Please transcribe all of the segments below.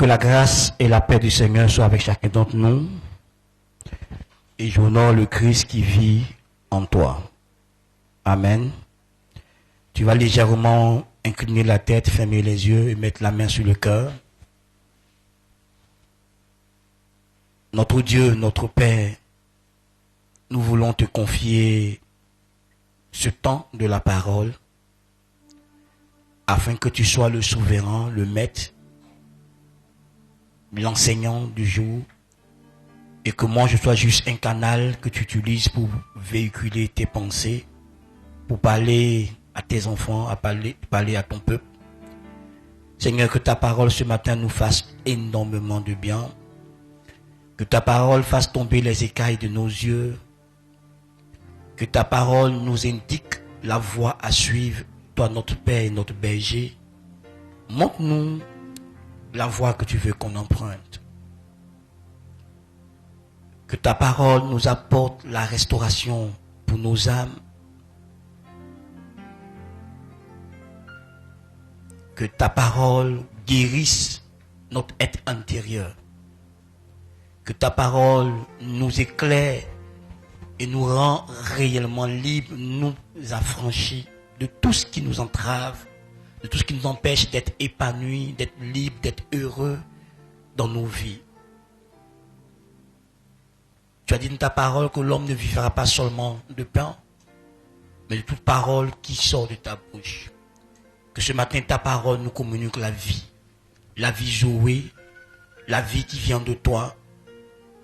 Que la grâce et la paix du Seigneur soient avec chacun d'entre nous. Et j'honore le Christ qui vit en toi. Amen. Tu vas légèrement incliner la tête, fermer les yeux et mettre la main sur le cœur. Notre Dieu, notre Père, nous voulons te confier ce temps de la parole afin que tu sois le souverain, le maître, l'enseignant du jour, et que moi je sois juste un canal que tu utilises pour véhiculer tes pensées, pour parler à tes enfants, à parler à ton peuple. Seigneur, que ta parole ce matin nous fasse énormément de bien, que ta parole fasse tomber les écailles de nos yeux, que ta parole nous indique la voie à suivre, toi notre Père et notre berger. Montre-nous la voie que tu veux qu'on emprunte. Que ta parole nous apporte la restauration pour nos âmes. Que ta parole guérisse notre être intérieur. Que ta parole nous éclaire et nous rend réellement libres, nous affranchis de tout ce qui nous entrave, de tout ce qui nous empêche d'être épanouis, d'être libres, d'être heureux dans nos vies. Tu as dit dans ta parole que l'homme ne vivra pas seulement de pain, mais de toute parole qui sort de ta bouche. Que ce matin, ta parole nous communique la vie jouée, la vie qui vient de toi.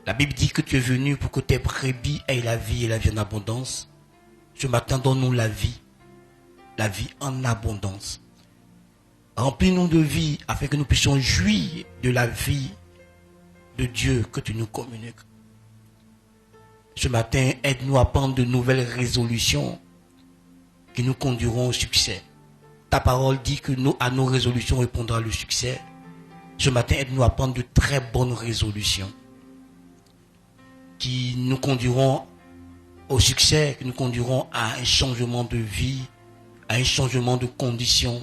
La Bible dit que tu es venu pour que tes brebis aient la vie et la vie en abondance. Ce matin, donne-nous la vie en abondance. Remplis-nous de vie afin que nous puissions jouir de la vie de Dieu que tu nous communiques. Ce matin, aide-nous à prendre de nouvelles résolutions qui nous conduiront au succès. Ta parole dit que à nos résolutions répondra le succès. Ce matin, aide-nous à prendre de très bonnes résolutions qui nous conduiront au succès, qui nous conduiront à un changement de vie, à un changement de conditions,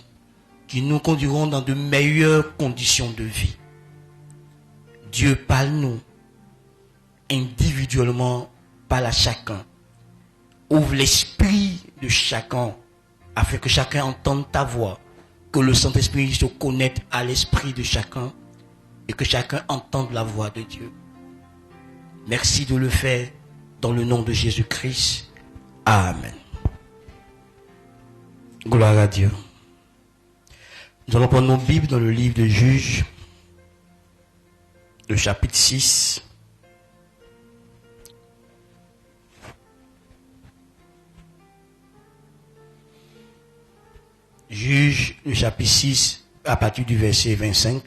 qui nous conduiront dans de meilleures conditions de vie. Dieu, parle-nous individuellement, parle à chacun. Ouvre l'esprit de chacun afin que chacun entende ta voix, que le Saint-Esprit se connecte à l'esprit de chacun et que chacun entende la voix de Dieu. Merci de le faire dans le nom de Jésus-Christ. Amen. Gloire à Dieu. Nous allons prendre nos Bibles dans le livre de Juges, le chapitre 6. Juges, le chapitre 6, à partir du verset 25.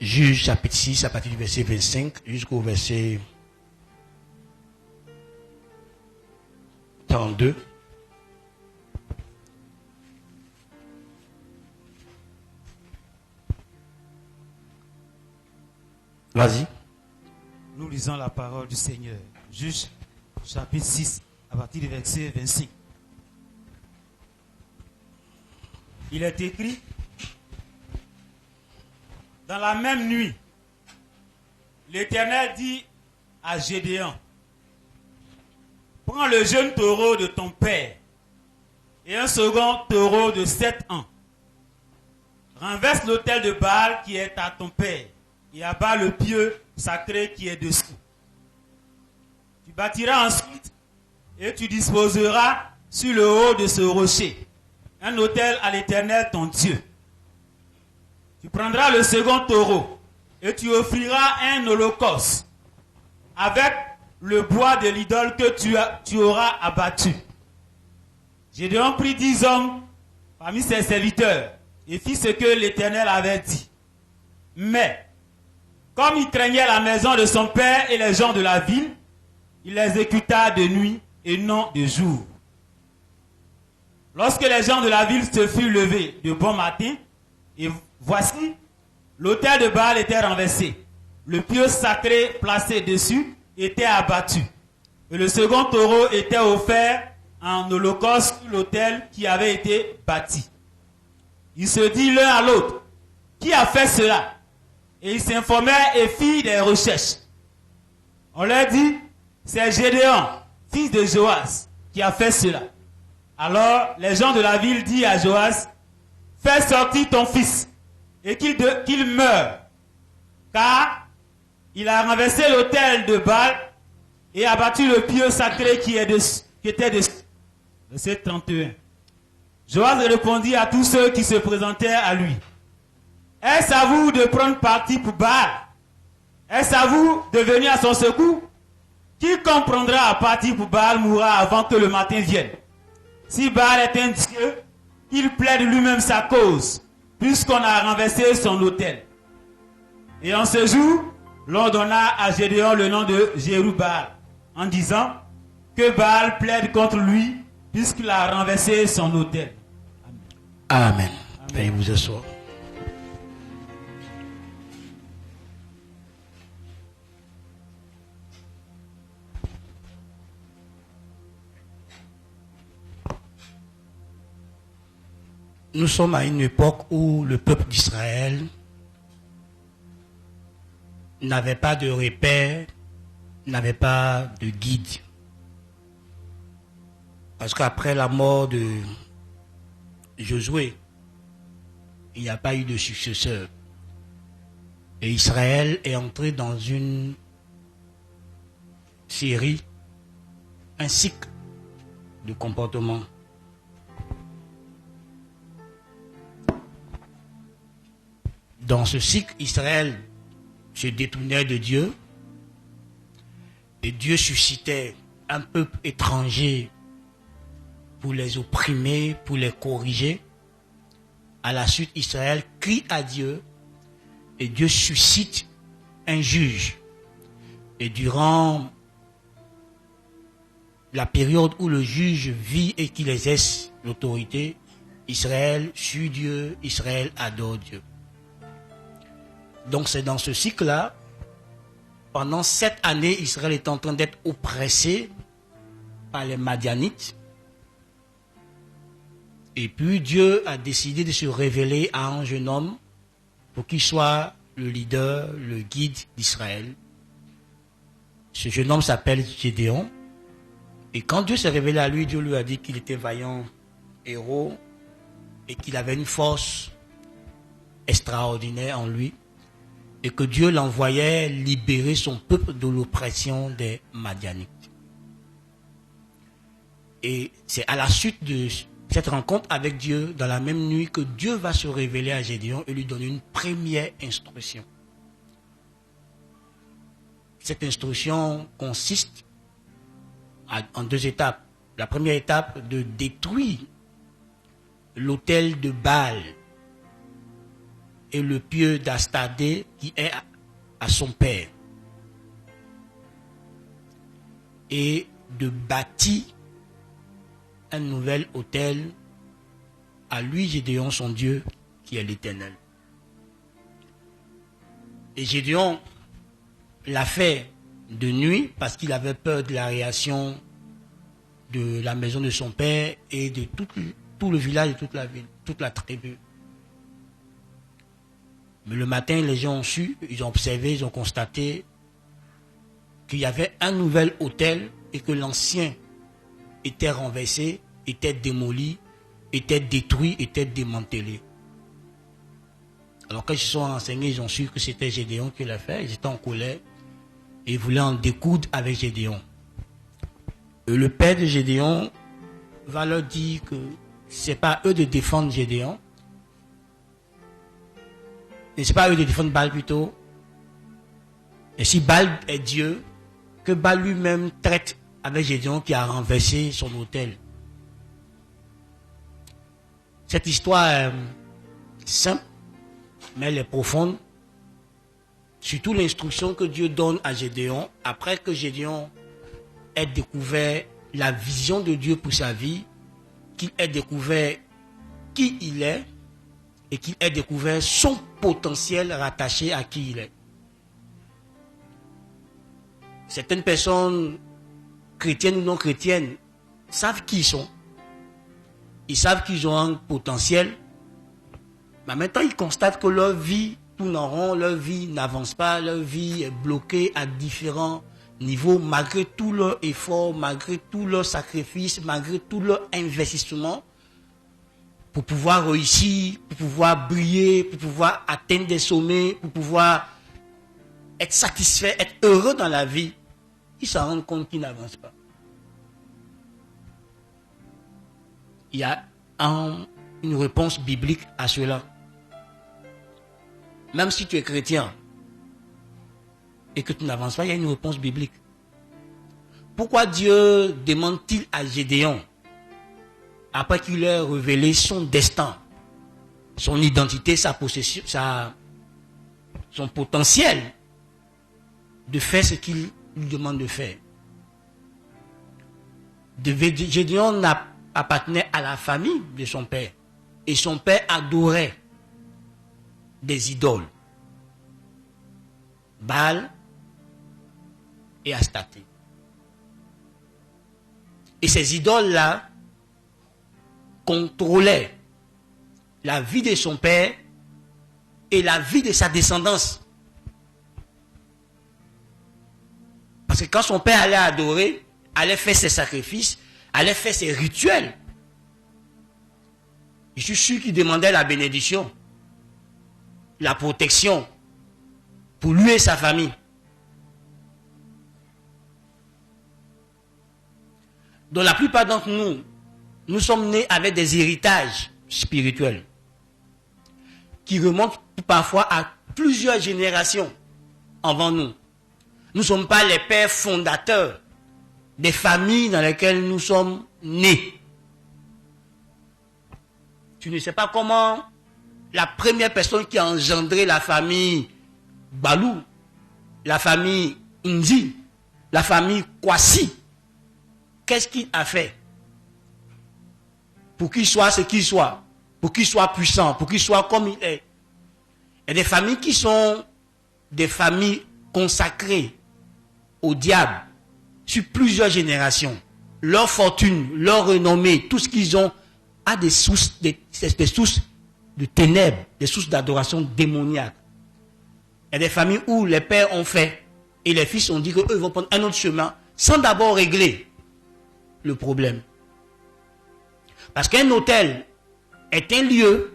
Juges, chapitre 6, à partir du verset 25 jusqu'au verset 32. Vas-y. Nous lisons la parole du Seigneur. Juges, chapitre 6, à partir du verset 25. Il est écrit: dans la même nuit, l'Éternel dit à Gédéon: prends le jeune taureau de ton père et un second taureau de 7 ans. Renverse l'autel de Baal qui est à ton père et abat le pieu sacré qui est dessous. Tu bâtiras ensuite et tu disposeras sur le haut de ce rocher un autel à l'Éternel ton Dieu. Tu prendras le second taureau et tu offriras un holocauste avec le bois de l'idole que tu auras abattu. Gédéon prit 10 hommes parmi ses serviteurs et fit ce que l'Éternel avait dit. Mais, comme il craignait la maison de son père et les gens de la ville, il l'exécuta de nuit et non de jour. Lorsque les gens de la ville se furent levés de bon matin, et voici, l'autel de Baal était renversé. Le pieu sacré placé dessus était abattu. Et le second taureau était offert en holocauste sur l'autel qui avait été bâti. Ils se dirent l'un à l'autre, qui a fait cela? Et ils s'informèrent et firent des recherches. On leur dit, c'est Gédéon, fils de Joas, qui a fait cela. Alors les gens de la ville disent à Joas, fais sortir ton fils et qu'il meure, car il a renversé l'autel de Baal et abattu le pieu sacré qui était dessus. Verset 31. Joas répondit à tous ceux qui se présentèrent à lui. Est-ce à vous de prendre parti pour Baal? Est-ce à vous de venir à son secours? Quiconque prendra à partie pour Baal mourra avant que le matin vienne. Si Baal est un dieu, il plaide lui-même sa cause, puisqu'on a renversé son autel. Et en ce jour, l'on donna à Gédéon le nom de Jérubbaal, en disant que Baal plaide contre lui, puisqu'il a renversé son autel. Amen. Amen. Amen. Veuillez vous asseoir. Nous sommes à une époque où le peuple d'Israël n'avait pas de repère, n'avait pas de guide. Parce qu'après la mort de Josué, il n'y a pas eu de successeur. Et Israël est entré dans une série, un cycle de comportement. Dans ce cycle, Israël se détournait de Dieu et Dieu suscitait un peuple étranger pour les opprimer, pour les corriger. À la suite, Israël crie à Dieu et Dieu suscite un juge. Et durant la période où le juge vit et qu'il exerce l'autorité, Israël suit Dieu, Israël adore Dieu. Donc c'est dans ce cycle-là, pendant 7 années, Israël est en train d'être oppressé par les Madianites. Et puis Dieu a décidé de se révéler à un jeune homme pour qu'il soit le leader, le guide d'Israël. Ce jeune homme s'appelle Gédéon. Et quand Dieu s'est révélé à lui, Dieu lui a dit qu'il était vaillant héros et qu'il avait une force extraordinaire en lui. Et que Dieu l'envoyait libérer son peuple de l'oppression des Madianites. Et c'est à la suite de cette rencontre avec Dieu, dans la même nuit, que Dieu va se révéler à Gédéon et lui donner une première instruction. Cette instruction consiste en 2 étapes. La première étape, de détruire l'autel de Baal et le pieu d'Astadé qui est à son père. Et de bâtir un nouvel autel à lui, Gédéon, son Dieu, qui est l'Éternel. Et Gédéon l'a fait de nuit parce qu'il avait peur de la réaction de la maison de son père et de tout le village et toute la ville, toute la tribu. Mais le matin, les gens ont su, ils ont observé, ils ont constaté qu'il y avait un nouvel autel et que l'ancien était renversé, était démoli, était détruit, était démantelé. Alors quand ils se sont renseignés, ils ont su que c'était Gédéon qui l'a fait, ils étaient en colère et ils voulaient en découdre avec Gédéon. Et le père de Gédéon va leur dire que c'est pas eux de défendre Gédéon, et c'est pas eux de défendre Baal plutôt. Et si Baal est Dieu, que Baal lui-même traite avec Gédéon qui a renversé son autel. Cette histoire est simple, mais elle est profonde. Surtout l'instruction que Dieu donne à Gédéon, après que Gédéon ait découvert la vision de Dieu pour sa vie, qu'il ait découvert qui il est, et qu'il ait découvert son potentiel rattaché à qui il est. Certaines personnes chrétiennes ou non chrétiennes, savent qui ils sont. Ils savent qu'ils ont un potentiel. Mais maintenant, ils constatent que leur vie tourne en rond, leur vie n'avance pas, leur vie est bloquée à différents niveaux, malgré tout leur effort, malgré tout leur sacrifice, malgré tout leur investissement, pour pouvoir réussir, pour pouvoir briller, pour pouvoir atteindre des sommets, pour pouvoir être satisfait, être heureux dans la vie. Ils s'en rendent compte qu'ils n'avancent pas. Il y a une réponse biblique à cela. Même si tu es chrétien et que tu n'avances pas, il y a une réponse biblique. Pourquoi Dieu demande-t-il à Gédéon, après qu'il ait révélé son destin, son identité, sa possession, son potentiel, de faire ce qu'il lui demande de faire? Gédéon appartenait à la famille de son père. Et son père adorait des idoles. Baal et Astarté. Et ces idoles-là contrôlaient la vie de son père et la vie de sa descendance. Parce que quand son père allait adorer, allait faire ses sacrifices, allait faire ses rituels, je suis sûr qu'il demandait la bénédiction, la protection pour lui et sa famille. Donc la plupart d'entre nous, nous sommes nés avec des héritages spirituels qui remontent parfois à plusieurs générations avant nous. Nous ne sommes pas les pères fondateurs des familles dans lesquelles nous sommes nés. Tu ne sais pas comment la première personne qui a engendré la famille Balou, la famille Indi, la famille Kwasi, qu'est-ce qu'il a fait pour qu'il soit ce qu'il soit, pour qu'il soit puissant, pour qu'il soit comme il est? Il y a des familles qui sont des familles consacrées au diable sur plusieurs générations. Leur fortune, leur renommée, tout ce qu'ils ont a des sources, des sources de ténèbres, des sources d'adoration démoniaque. Il y a des familles où les pères ont fait et les fils ont dit qu'eux vont prendre un autre chemin sans d'abord régler le problème. Parce qu'un autel est un lieu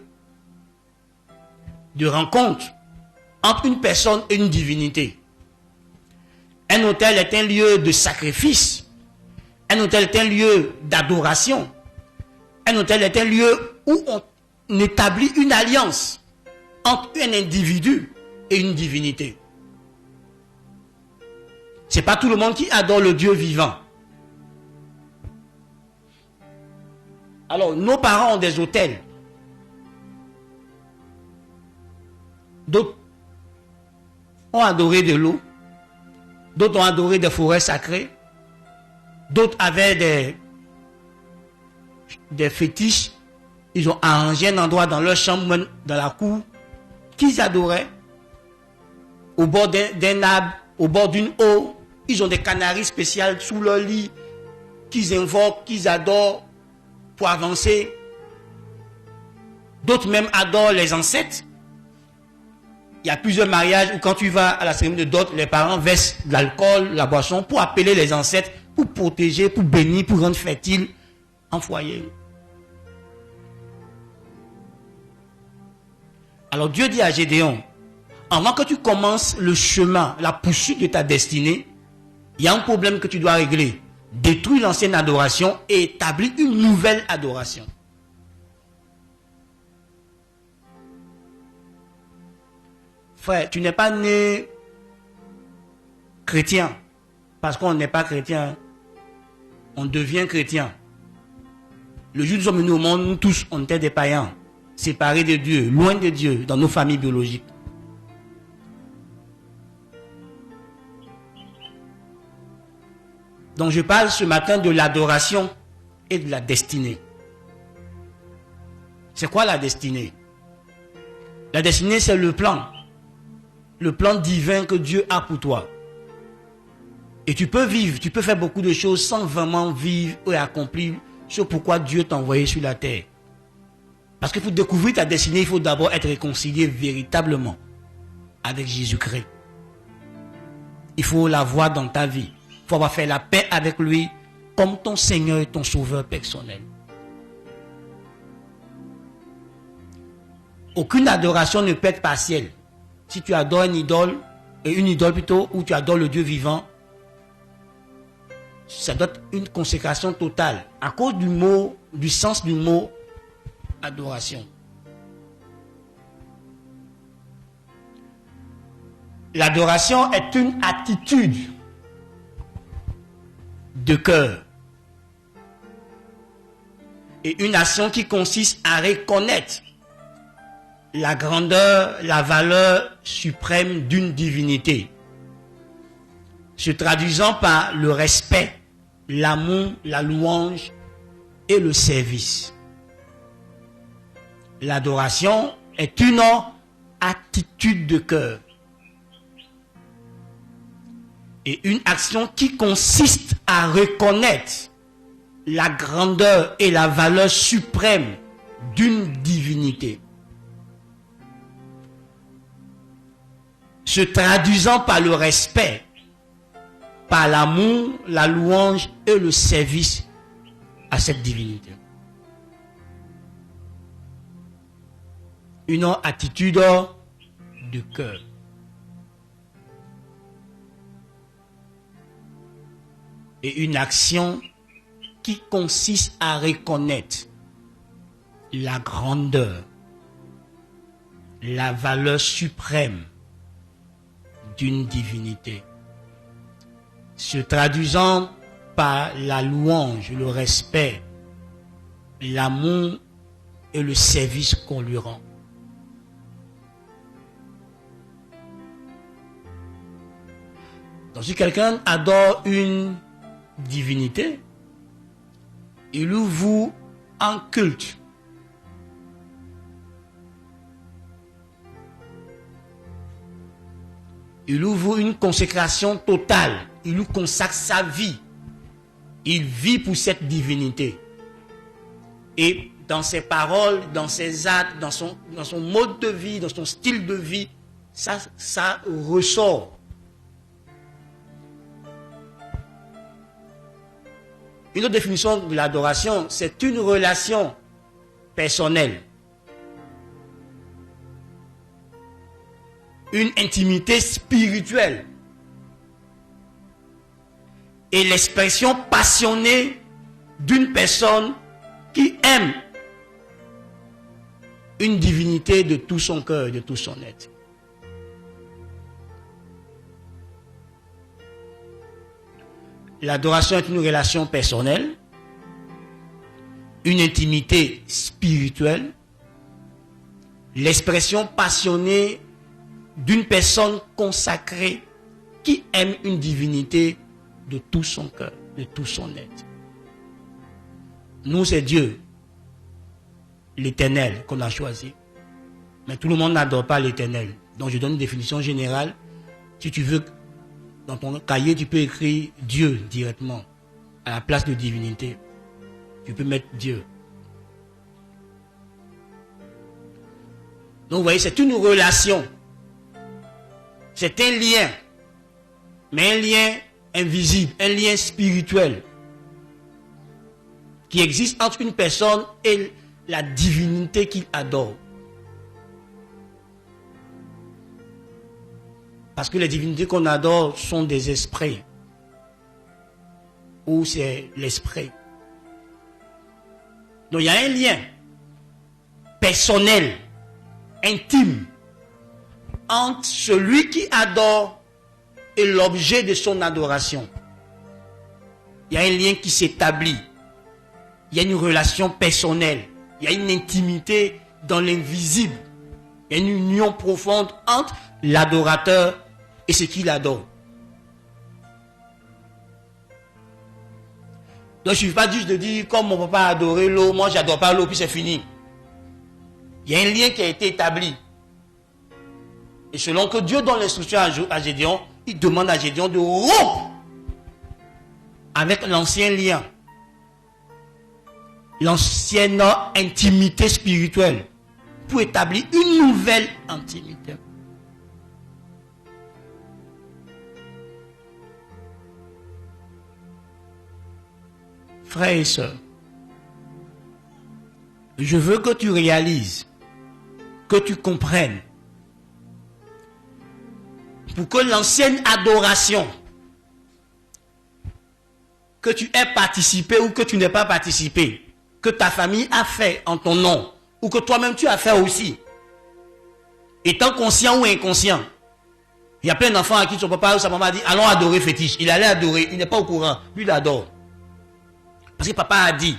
de rencontre entre une personne et une divinité. Un autel est un lieu de sacrifice. Un autel est un lieu d'adoration. Un autel est un lieu où on établit une alliance entre un individu et une divinité. Ce n'est pas tout le monde qui adore le Dieu vivant. Alors, nos parents ont des autels. D'autres ont adoré de l'eau. D'autres ont adoré des forêts sacrées. D'autres avaient des fétiches. Ils ont arrangé un endroit dans leur chambre, dans la cour, qu'ils adoraient. Au bord d'un arbre, au bord d'une eau. Ils ont des canaries spéciales sous leur lit qu'ils invoquent, qu'ils adorent pour avancer. D'autres même adorent les ancêtres. Il y a plusieurs mariages où quand tu vas à la cérémonie de dot, les parents versent de l'alcool, la boisson pour appeler les ancêtres, pour protéger, pour bénir, pour rendre fertile en foyer. Alors Dieu dit à Gédéon, avant que tu commences le chemin, la poursuite de ta destinée, il y a un problème que tu dois régler. Détruis l'ancienne adoration et établis une nouvelle adoration. Frère, tu n'es pas né chrétien parce qu'on n'est pas chrétien. On devient chrétien. Le jour où nous sommes venus au monde, nous tous, on était des païens, séparés de Dieu, loin de Dieu, dans nos familles biologiques. Donc je parle ce matin de l'adoration et de la destinée. C'est quoi la destinée? La destinée, c'est le plan divin que Dieu a pour toi. Et tu peux vivre, tu peux faire beaucoup de choses sans vraiment vivre et accomplir ce pourquoi Dieu t'a envoyé sur la terre. Parce que pour découvrir ta destinée, il faut d'abord être réconcilié véritablement avec Jésus-Christ. Il faut l'avoir dans ta vie. Il faut avoir fait la paix avec lui comme ton Seigneur et ton Sauveur personnel. Aucune adoration ne peut être partielle. Si tu adores une idole plutôt, ou tu adores le Dieu vivant, ça doit être une consécration totale. À cause du sens du mot adoration. L'adoration est une attitude de cœur et une action qui consiste à reconnaître la grandeur, la valeur suprême d'une divinité, se traduisant par le respect, l'amour, la louange et le service. L'adoration est une attitude de cœur et une action qui consiste à reconnaître la grandeur et la valeur suprême d'une divinité, se traduisant par le respect, par l'amour, la louange et le service à cette divinité. Une attitude de cœur. Et une action qui consiste à reconnaître la grandeur, la valeur suprême d'une divinité, se traduisant par la louange, le respect, l'amour et le service qu'on lui rend. Donc si quelqu'un adore une divinité, il loue vous en culte. Il ouvre une consécration totale. Il lui consacre sa vie. Il vit pour cette divinité. Et dans ses paroles, dans ses actes, dans son mode de vie, dans son style de vie, ça ressort. Une autre définition de l'adoration, c'est une relation personnelle. Une intimité spirituelle et l'expression passionnée d'une personne qui aime une divinité de tout son cœur, de tout son être. L'adoration est une relation personnelle, une intimité spirituelle, l'expression passionnée d'une personne consacrée qui aime une divinité de tout son cœur, de tout son être. Nous, c'est Dieu, l'Éternel, qu'on a choisi. Mais tout le monde n'adore pas l'Éternel. Donc, je donne une définition générale. Si tu veux, dans ton cahier, tu peux écrire Dieu directement, à la place de divinité. Tu peux mettre Dieu. Donc, vous voyez, c'est une relation. C'est un lien, mais un lien invisible, un lien spirituel qui existe entre une personne et la divinité qu'il adore. Parce que les divinités qu'on adore sont des esprits, ou c'est l'esprit. Donc il y a un lien personnel, intime, entre celui qui adore et l'objet de son adoration. Il y a un lien qui s'établit. Il y a une relation personnelle. Il y a une intimité dans l'invisible. Il y a une union profonde entre l'adorateur et ce qu'il adore. Donc il ne suffit pas juste de dire, comme mon papa a adoré l'eau, moi j'adore pas l'eau, puis c'est fini. Il y a un lien qui a été établi. Et selon que Dieu donne l'instruction à Gédéon, il demande à Gédéon de rompre avec l'ancien lien, l'ancienne intimité spirituelle, pour établir une nouvelle intimité. Frères et sœurs, je veux que tu réalises, que tu comprennes, pour que l'ancienne adoration, que tu aies participé ou que tu n'aies pas participé, que ta famille a fait en ton nom, ou que toi-même tu as fait aussi, étant conscient ou inconscient. Il y a plein d'enfants à qui son papa ou sa maman a dit, allons adorer fétiche. Il allait adorer, il n'est pas au courant, lui il adore. Parce que papa a dit,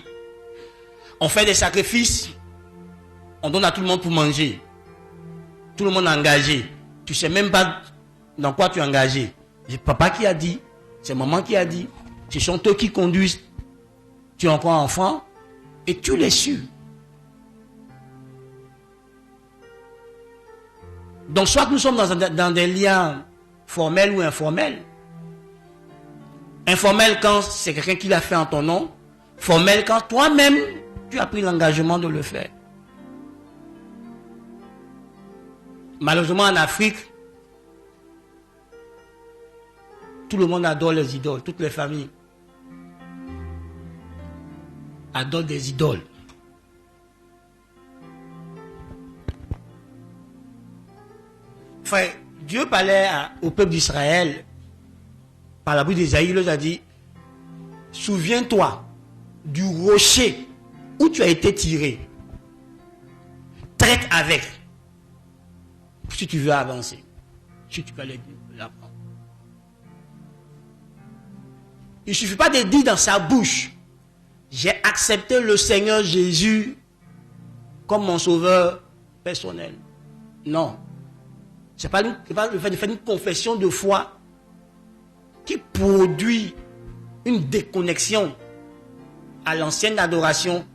on fait des sacrifices, on donne à tout le monde pour manger. Tout le monde est engagé. Tu ne sais même pas dans quoi tu es engagé. C'est papa qui a dit, c'est maman qui a dit, ce sont eux qui conduisent. Tu es encore enfant et tu les suis. Donc soit que nous sommes dans des liens formels ou informels. Informel quand c'est quelqu'un qui l'a fait en ton nom. Formel quand toi-même tu as pris l'engagement de le faire. Malheureusement en Afrique, tout le monde adore les idoles, toutes les familles adorent des idoles. Frère, Dieu parlait au peuple d'Israël par la bouche d'Ésaïe, il leur a dit, souviens-toi du rocher où tu as été tiré. Traite avec. Si tu veux avancer. Si tu veux l'apprendre. Il ne suffit pas de dire dans sa bouche, j'ai accepté le Seigneur Jésus comme mon sauveur personnel. Non. Ce n'est pas le fait de faire une confession de foi qui produit une déconnexion à l'ancienne adoration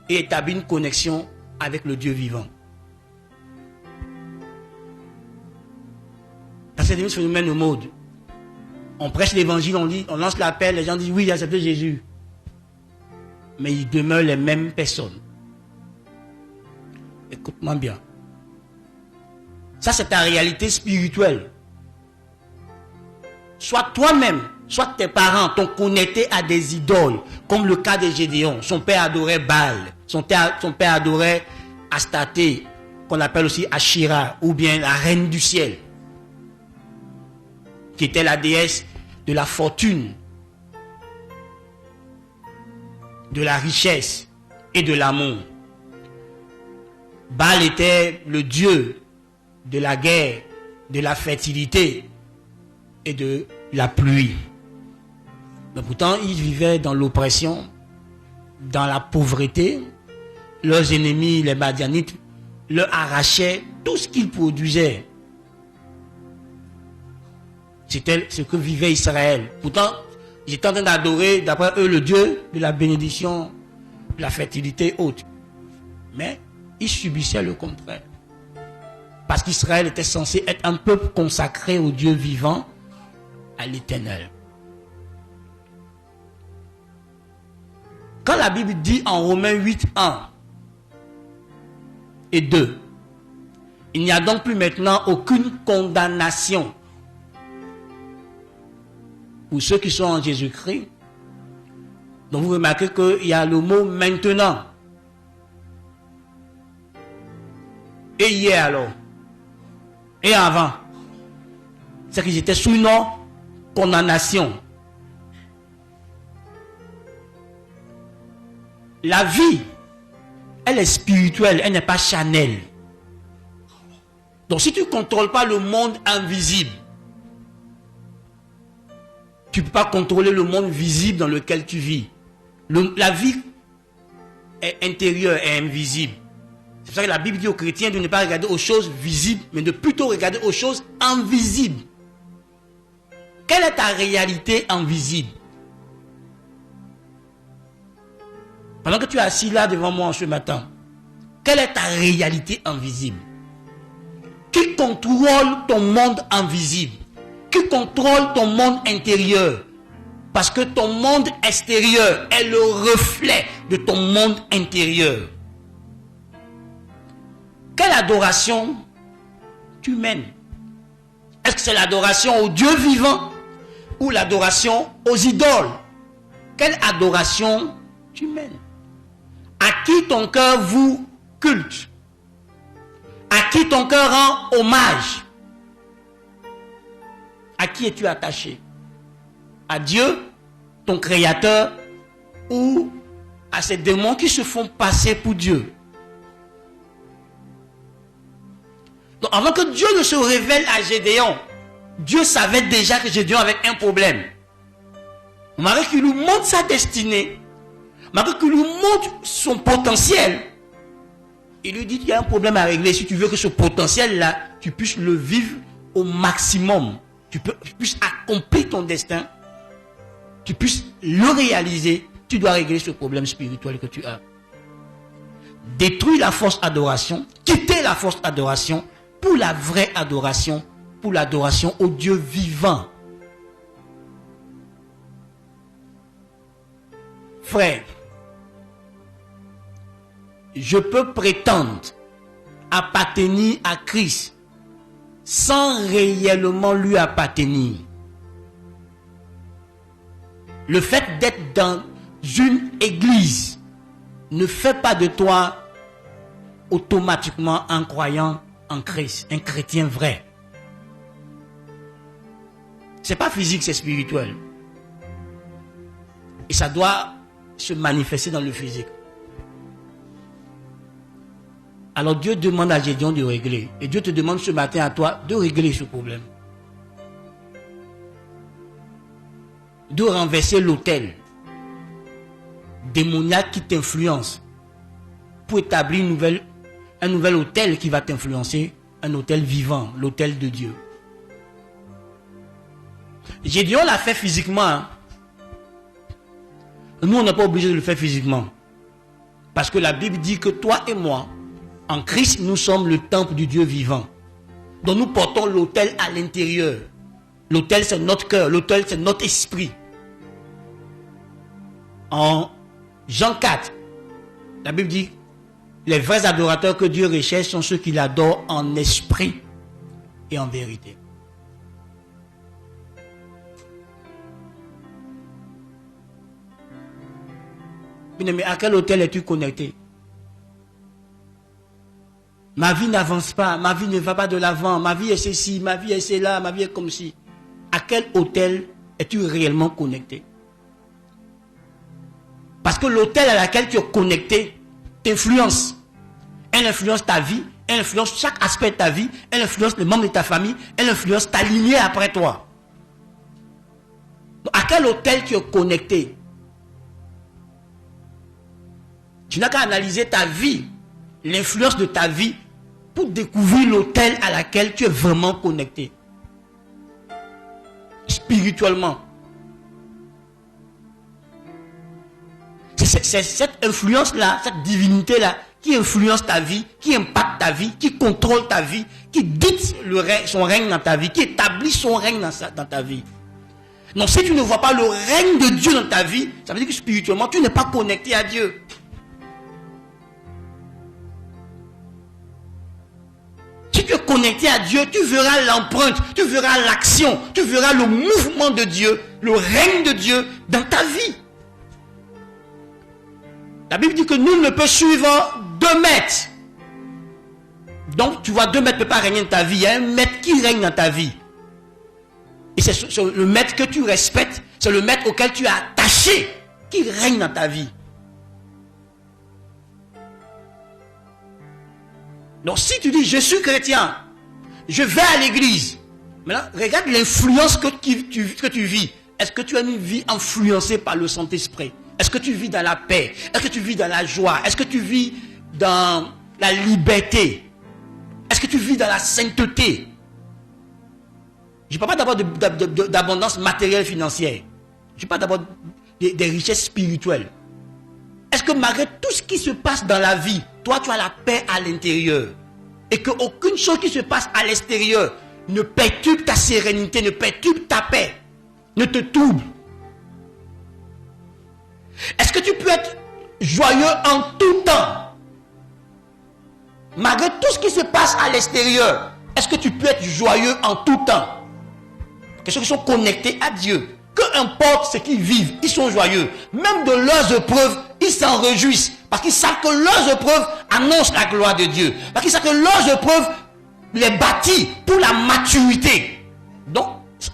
et établit une connexion avec le Dieu vivant. Parce que c'est un phénomène de mode. On prêche l'évangile, on lance l'appel, les gens disent oui, j'ai accepté Jésus. Mais ils demeurent les mêmes personnes. Écoute-moi bien. Ça, c'est ta réalité spirituelle. Soit toi-même, soit tes parents t'ont connecté à des idoles, comme le cas de Gédéon. Son père adorait Baal, son père adorait Astarté, qu'on appelle aussi Ashira, ou bien la reine du ciel, qui était la déesse de la fortune, de la richesse et de l'amour. Baal était le dieu de la guerre, de la fertilité et de la pluie. Mais pourtant, ils vivaient dans l'oppression, dans la pauvreté. Leurs ennemis, les Madianites, leur arrachaient tout ce qu'ils produisaient. C'était ce que vivait Israël. Pourtant, ils étaient en train d'adorer, d'après eux, le Dieu de la bénédiction, de la fertilité haute. Mais ils subissaient le contraire. Parce qu'Israël était censé être un peuple consacré au Dieu vivant, à l'Éternel. Quand la Bible dit en Romains 8, 1 et 2, il n'y a donc plus maintenant aucune condamnation pour ceux qui sont en Jésus-Christ. Donc vous remarquez qu'il y a le mot maintenant. Et hier alors. Et avant. C'est qu'ils étaient sous une condamnation. La vie, elle est spirituelle, elle n'est pas charnelle. Donc si tu ne contrôles pas le monde invisible, tu ne peux pas contrôler le monde visible dans lequel tu vis. La vie est intérieure et invisible. C'est pour ça que la Bible dit aux chrétiens de ne pas regarder aux choses visibles, mais de plutôt regarder aux choses invisibles. Quelle est ta réalité invisible? Pendant que tu es assis là devant moi ce matin, quelle est ta réalité invisible? Qui contrôle ton monde invisible? Qui contrôle ton monde intérieur? Parce que ton monde extérieur est le reflet de ton monde intérieur. Quelle adoration tu mènes? Est-ce que c'est l'adoration au Dieu vivant ou l'adoration aux idoles? Quelle adoration tu mènes? À qui ton cœur voue culte? À qui ton cœur rend hommage? À qui es-tu attaché? À Dieu, ton créateur, ou à ces démons qui se font passer pour Dieu? Donc avant que Dieu ne se révèle à Gédéon, Dieu savait déjà que Gédéon avait un problème. Malgré qu'il lui montre sa destinée, malgré qu'il lui montre son potentiel, il lui dit qu'il y a un problème à régler. Si tu veux que ce potentiel-là, tu puisses le vivre au maximum, tu puisses accomplir ton destin, tu puisses le réaliser, tu dois régler ce problème spirituel que tu as. Détruire la fausse adoration, quitter la fausse adoration pour la vraie adoration, pour l'adoration au Dieu vivant. Frère, je peux prétendre appartenir à Christ sans réellement lui appartenir. Le fait d'être dans une église ne fait pas de toi automatiquement un croyant en Christ, un chrétien vrai. C'est pas physique, c'est spirituel. Et ça doit se manifester dans le physique. Alors Dieu demande à Gédéon de régler. Et Dieu te demande ce matin à toi de régler ce problème. De renverser l'autel démoniaque qui t'influence pour établir un nouvel autel qui va t'influencer, un autel vivant, l'autel de Dieu. Gédéon l'a fait physiquement. Hein. Nous, on n'est pas obligé de le faire physiquement. Parce que la Bible dit que toi et moi, en Christ, nous sommes le temple du Dieu vivant. Donc nous portons l'autel à l'intérieur. L'autel, c'est notre cœur. L'autel, c'est notre esprit. En Jean 4, la Bible dit, les vrais adorateurs que Dieu recherche sont ceux qui l'adorent en esprit et en vérité. Mais à quel autel es-tu connecté? Ma vie n'avance pas, ma vie ne va pas de l'avant, ma vie est ceci, ma vie est cela, ma vie est comme ci. À quel autel es-tu réellement connecté? Parce que l'autel à laquelle tu es connecté t'influence. Elle influence ta vie, elle influence chaque aspect de ta vie, elle influence les membres de ta famille, elle influence ta lignée après toi. Donc, à quel autel tu es connecté? Tu n'as qu'à analyser ta vie, l'influence de ta vie, pour découvrir l'autel à laquelle tu es vraiment connecté. Spirituellement. C'est cette influence-là, cette divinité-là, qui influence ta vie, qui impacte ta vie, qui contrôle ta vie, qui dicte son règne dans ta vie, qui établit son règne dans ta vie. Donc si tu ne vois pas le règne de Dieu dans ta vie, ça veut dire que spirituellement, tu n'es pas connecté à Dieu. Si tu es connecté à Dieu, tu verras l'empreinte, tu verras l'action, tu verras le mouvement de Dieu, le règne de Dieu dans ta vie. La Bible dit que nul ne peut suivre 2 maîtres. Donc tu vois, 2 maîtres ne peuvent pas régner dans ta vie. Il y a un maître qui règne dans ta vie. Et c'est le maître que tu respectes, c'est le maître auquel tu es attaché, qui règne dans ta vie. Donc si tu dis, je suis chrétien, je vais à l'église. Maintenant, regarde l'influence que tu vis. Est-ce que tu as une vie influencée par le Saint-Esprit? Est-ce que tu vis dans la paix? Est-ce que tu vis dans la joie? Est-ce que tu vis dans la liberté? Est-ce que tu vis dans la sainteté? Je ne parle pas d'abord d'abondance matérielle financière. Je parle d'abord des richesses spirituelles. Est-ce que malgré tout ce qui se passe dans la vie, toi tu as la paix à l'intérieur? Et qu'aucune chose qui se passe à l'extérieur ne perturbe ta sérénité, ne perturbe ta paix, ne te trouble? Est-ce que tu peux être joyeux en tout temps? Malgré tout ce qui se passe à l'extérieur, est-ce que tu peux être joyeux en tout temps? Que ceux qui sont connectés à Dieu, peu importe ce qu'ils vivent, ils sont joyeux. Même de leurs épreuves, ils s'en réjouissent. Parce qu'ils savent que leurs épreuves annoncent la gloire de Dieu. Parce qu'ils savent que leurs épreuves les bâtissent pour la maturité. Donc,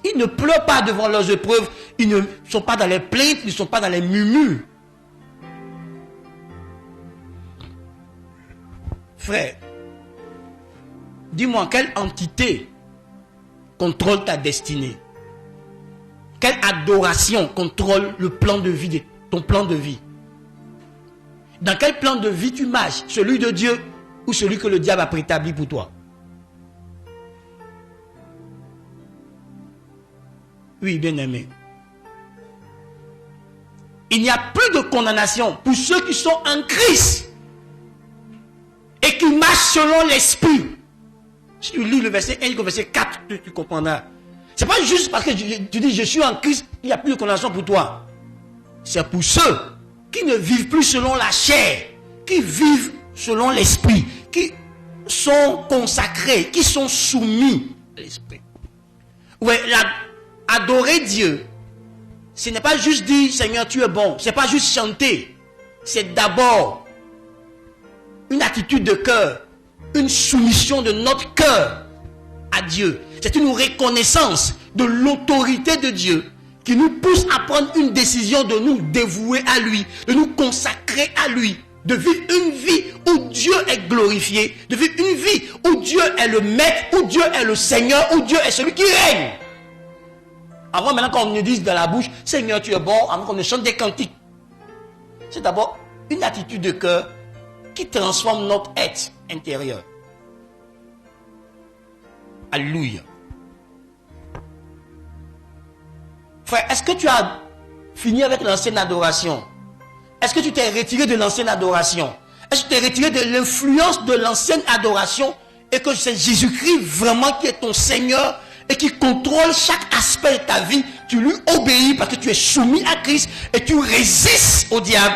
ils ne pleurent pas devant leurs épreuves. Ils ne sont pas dans les plaintes, ils ne sont pas dans les murmures. Frère, dis-moi, quelle entité contrôle ta destinée? Quelle adoration contrôle le plan de vie, ton plan de vie? Dans quel plan de vie tu marches? Celui de Dieu ou celui que le diable a préétabli pour toi? Oui, bien-aimé. Il n'y a plus de condamnation pour ceux qui sont en Christ et qui marchent selon l'esprit. Si tu lis le verset 1 et le verset 4, tu comprendras. Ce n'est pas juste parce que tu dis je suis en Christ, il n'y a plus de condamnation pour toi. C'est pour ceux qui ne vivent plus selon la chair, qui vivent selon l'esprit, qui sont consacrés, qui sont soumis à l'esprit. Ouais, adorer Dieu, ce n'est pas juste dire Seigneur tu es bon, ce n'est pas juste chanter, c'est d'abord une attitude de cœur, une soumission de notre cœur à Dieu. C'est une reconnaissance de l'autorité de Dieu qui nous pousse à prendre une décision de nous dévouer à lui, de nous consacrer à lui, de vivre une vie où Dieu est glorifié, de vivre une vie où Dieu est le maître, où Dieu est le Seigneur, où Dieu est celui qui règne. Avant maintenant qu'on nous dise dans la bouche, Seigneur tu es bon, avant qu'on nous chante des cantiques. C'est d'abord une attitude de cœur qui transforme notre être intérieur. Alléluia. Frère, est-ce que tu as fini avec l'ancienne adoration? Est-ce que tu t'es retiré de l'ancienne adoration? Est-ce que tu t'es retiré de l'influence de l'ancienne adoration et que c'est Jésus-Christ vraiment qui est ton Seigneur et qui contrôle chaque aspect de ta vie? Tu lui obéis parce que tu es soumis à Christ et tu résistes au diable.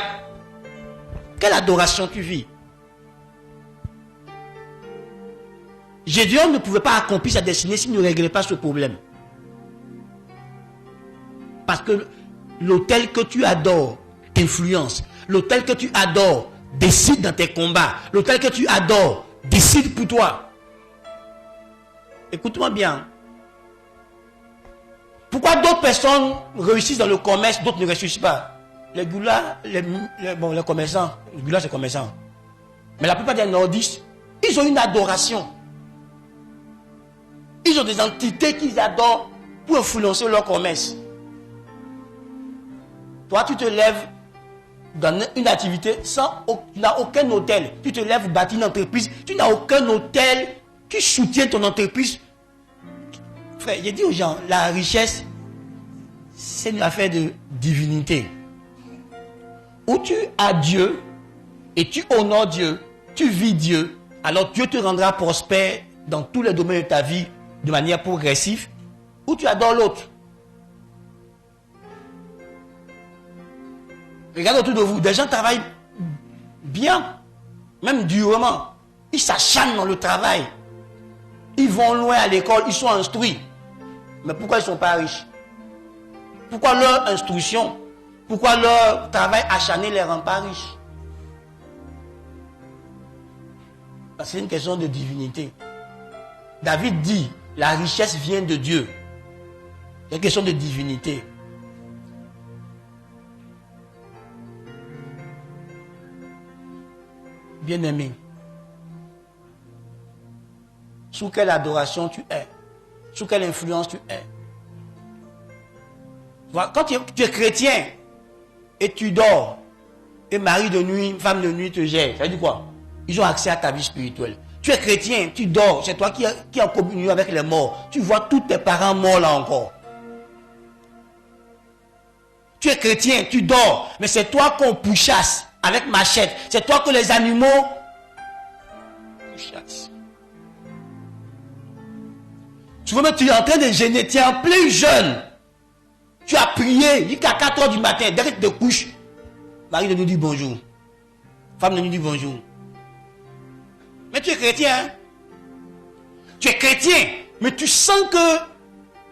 Quelle adoration tu vis? Gédéon ne pouvait pas accomplir sa destinée s'il ne réglait pas ce problème. Parce que l'autel que tu adores t'influence. L'autel que tu adores décide dans tes combats. L'autel que tu adores décide pour toi. Écoute-moi bien. Pourquoi d'autres personnes réussissent dans le commerce, d'autres ne réussissent pas? Les goulas, les commerçants, les goulas c'est commerçants. Mais la plupart des nordistes, ils ont une adoration. Ils ont des entités qu'ils adorent pour influencer leur commerce. Toi, tu te lèves dans une activité tu n'as aucun hôtel. Tu te lèves bâtir une entreprise, tu n'as aucun hôtel qui soutient ton entreprise. Frère, j'ai dit aux gens, la richesse, c'est une affaire de divinité. Où tu as Dieu et tu honores Dieu, tu vis Dieu, alors Dieu te rendra prospère dans tous les domaines de ta vie de manière progressive, ou tu adores l'autre. Regarde autour de vous, des gens travaillent bien, même durement. Ils s'acharnent dans le travail. Ils vont loin à l'école, ils sont instruits. Mais pourquoi ils ne sont pas riches? Pourquoi leur instruction, pourquoi leur travail acharné ne les rend pas riches? Parce que c'est une question de divinité. David dit, la richesse vient de Dieu. C'est une question de divinité. Bien-aimé, sous quelle adoration tu es? Sous quelle influence tu es? Quand tu es chrétien et tu dors, et mari de nuit, femme de nuit te gère, ça veut dire quoi? Ils ont accès à ta vie spirituelle. Tu es chrétien, tu dors, c'est toi qui es en communion avec les morts. Tu vois tous tes parents morts là encore. Tu es chrétien, tu dors, mais c'est toi qu'on pourchasse avec machette. C'est toi que les animaux pourchassent. Tu vois, tu es en train de jeûner, tu es en plein jeûne. Tu as prié jusqu'à 4 h du matin, dès que tu te couches, Marie ne nous dit bonjour. Femme ne nous dit bonjour. Mais tu es chrétien. Hein? Tu es chrétien. Mais tu sens que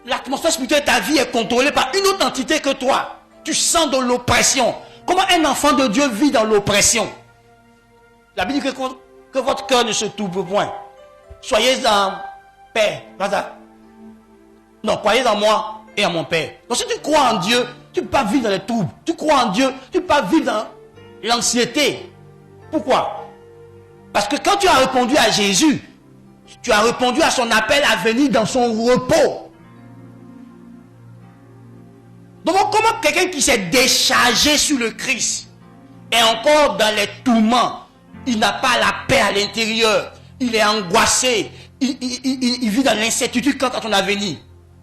l'atmosphère spirituelle de ta vie est contrôlée par une autre entité que toi. Tu sens de l'oppression. Comment un enfant de Dieu vit dans l'oppression? La Bible dit que votre cœur ne se trouble point. Soyez en paix. Voilà. Non, croyez en moi et en mon Père. Donc si tu crois en Dieu, tu ne peux pas vivre dans les troubles. Tu crois en Dieu, tu ne peux pas vivre dans l'anxiété. Pourquoi? Parce que quand tu as répondu à Jésus, tu as répondu à son appel à venir dans son repos. Donc comment quelqu'un qui s'est déchargé sur le Christ est encore dans les tourments, il n'a pas la paix à l'intérieur, il est angoissé, il vit dans l'incertitude quant à ton avenir.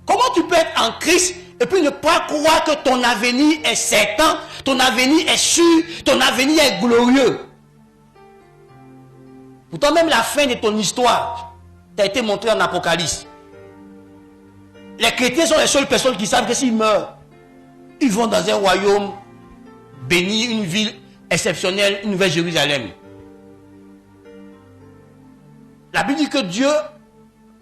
Comment tu peux être en Christ et puis ne pas croire que ton avenir est certain, ton avenir est sûr, ton avenir est glorieux? Pourtant même la fin de ton histoire t'a été montrée en Apocalypse. Les chrétiens sont les seules personnes qui savent que s'ils meurent, ils vont dans un royaume béni, une ville exceptionnelle, une nouvelle Jérusalem. La Bible dit que Dieu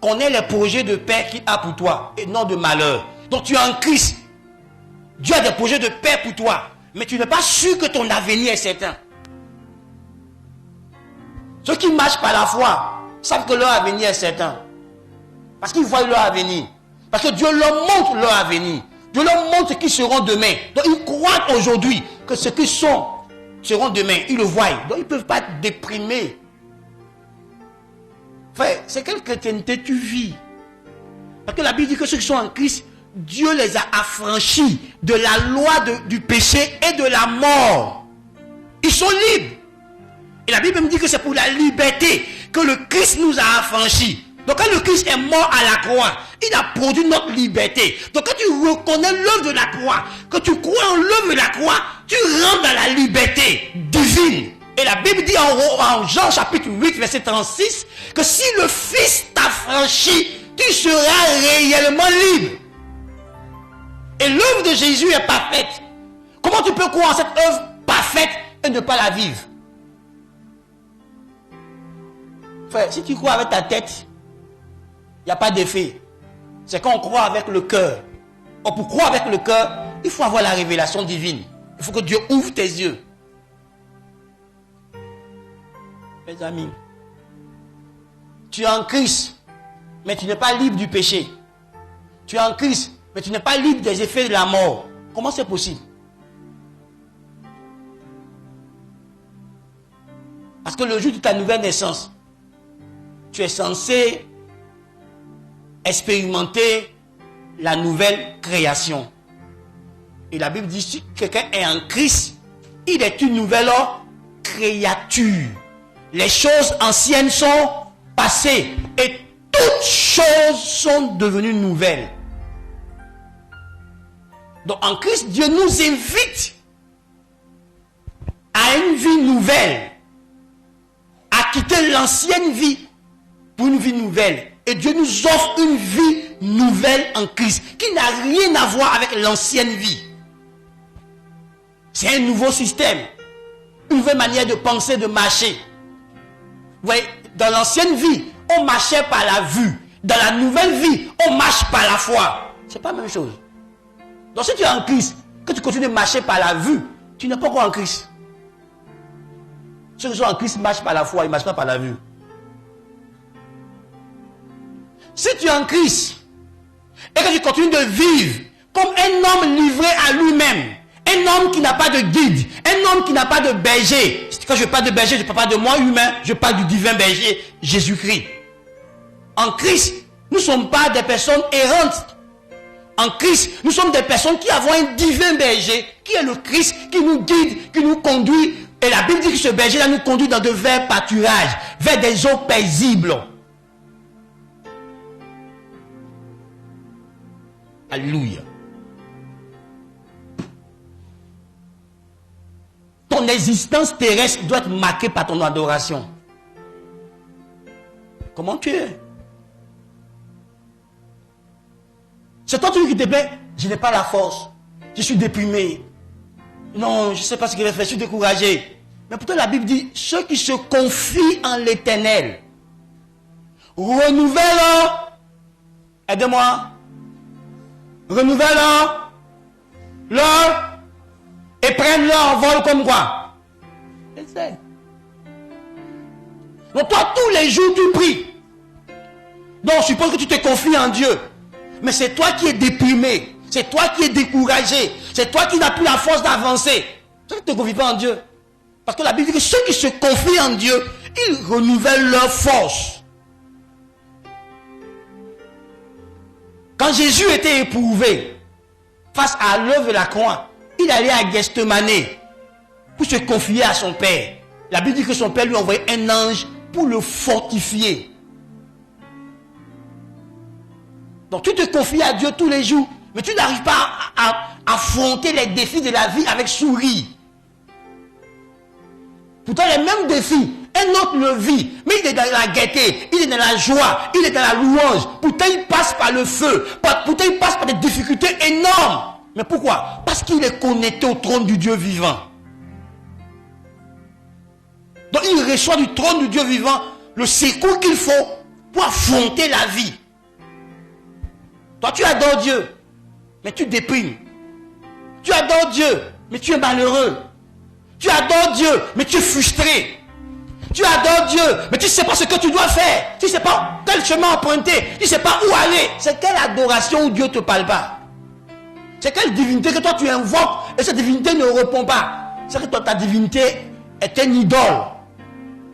connaît les projets de paix qu'il a pour toi et non de malheur. Donc tu es en Christ. Dieu a des projets de paix pour toi, mais tu n'es pas sûr que ton avenir est certain. Ceux qui marchent par la foi savent que leur avenir est certain. Parce qu'ils voient leur avenir. Parce que Dieu leur montre leur avenir. Dieu leur montre ce qu'ils seront demain. Donc ils croient aujourd'hui que ce qu'ils sont seront demain. Ils le voient. Donc ils ne peuvent pas être déprimés. Frère, c'est quelle chrétienté tu vis? Parce que la Bible dit que ceux qui sont en Christ, Dieu les a affranchis de la loi du péché et de la mort. Ils sont libres. Et la Bible me dit que c'est pour la liberté que le Christ nous a affranchis. Donc quand le Christ est mort à la croix, il a produit notre liberté. Donc quand tu reconnais l'œuvre de la croix, que tu crois en l'œuvre de la croix, tu rentres dans la liberté divine. Et la Bible dit en Jean chapitre 8 verset 36 que si le Fils t'affranchit, tu seras réellement libre. Et l'œuvre de Jésus est parfaite. Comment tu peux croire en cette œuvre parfaite et ne pas la vivre? Frère, si tu crois avec ta tête, il n'y a pas d'effet. C'est quand on croit avec le cœur. Or, pour croire avec le cœur, il faut avoir la révélation divine. Il faut que Dieu ouvre tes yeux. Mes amis, tu es en Christ, mais tu n'es pas libre du péché. Tu es en Christ, mais tu n'es pas libre des effets de la mort. Comment c'est possible? Parce que le jour de ta nouvelle naissance, tu es censé expérimenter la nouvelle création. Et la Bible dit, si quelqu'un est en Christ, il est une nouvelle créature. Les choses anciennes sont passées et toutes choses sont devenues nouvelles. Donc en Christ, Dieu nous invite à une vie nouvelle, à quitter l'ancienne vie pour une vie nouvelle. Et Dieu nous offre une vie nouvelle en Christ, qui n'a rien à voir avec l'ancienne vie. C'est un nouveau système, une nouvelle manière de penser, de marcher. Vous voyez, dans l'ancienne vie, on marchait par la vue. Dans la nouvelle vie, on marche par la foi. C'est pas la même chose. Donc si tu es en Christ, que tu continues de marcher par la vue, tu n'es pas encore en Christ. Ceux qui sont en Christ marchent par la foi, ils ne marchent pas par la vue. Si tu es en Christ et que tu continues de vivre comme un homme livré à lui-même, un homme qui n'a pas de guide, un homme qui n'a pas de berger. Quand je parle de berger, je ne parle pas de moi humain, je parle du divin berger, Jésus-Christ. En Christ, nous ne sommes pas des personnes errantes. En Christ, nous sommes des personnes qui avons un divin berger, qui est le Christ, qui nous guide, qui nous conduit. Et la Bible dit que ce berger-là nous conduit dans de verts pâturages, vers des eaux paisibles. Alléluia. Ton existence terrestre doit être marquée par ton adoration. Comment tu es? C'est toi qui te plaît. Je n'ai pas la force. Je suis déprimé. Non, je ne sais pas ce qu'il a fait, je suis découragé. Mais pourtant la Bible dit, ceux qui se confient en l'Éternel, renouvellent, aidez-moi, renouvellent leur, et prennent leur vol comme quoi? Essaye. Donc toi, tous les jours, tu pries. Donc, je suppose que tu te confies en Dieu. Mais c'est toi qui es déprimé. C'est toi qui es découragé. C'est toi qui n'as plus la force d'avancer. Tu ne te confies pas en Dieu. Parce que la Bible dit que ceux qui se confient en Dieu, ils renouvellent leur force. Quand Jésus était éprouvé face à l'œuvre de la croix, il allait à Gethsemane pour se confier à son Père. La Bible dit que son Père lui envoyait un ange pour le fortifier. Donc tu te confies à Dieu tous les jours, mais tu n'arrives pas à affronter les défis de la vie avec sourire. Pourtant les mêmes défis, un autre le vit, mais il est dans la gaieté, il est dans la joie, il est dans la louange. Pourtant il passe par le feu, pourtant il passe par des difficultés énormes. Mais pourquoi? Parce qu'il est connecté au trône du Dieu vivant. Donc il reçoit du trône du Dieu vivant le secours qu'il faut pour affronter la vie. Toi, tu adores Dieu, mais tu déprimes. Tu adores Dieu, mais tu es malheureux. Tu adores Dieu, mais tu es frustré. Tu adores Dieu, mais tu ne sais pas ce que tu dois faire. Tu ne sais pas quel chemin emprunter. Tu ne sais pas où aller. C'est quelle adoration où Dieu ne te parle pas? C'est quelle divinité que toi tu invoques et cette divinité ne répond pas? C'est que toi, ta divinité est une idole.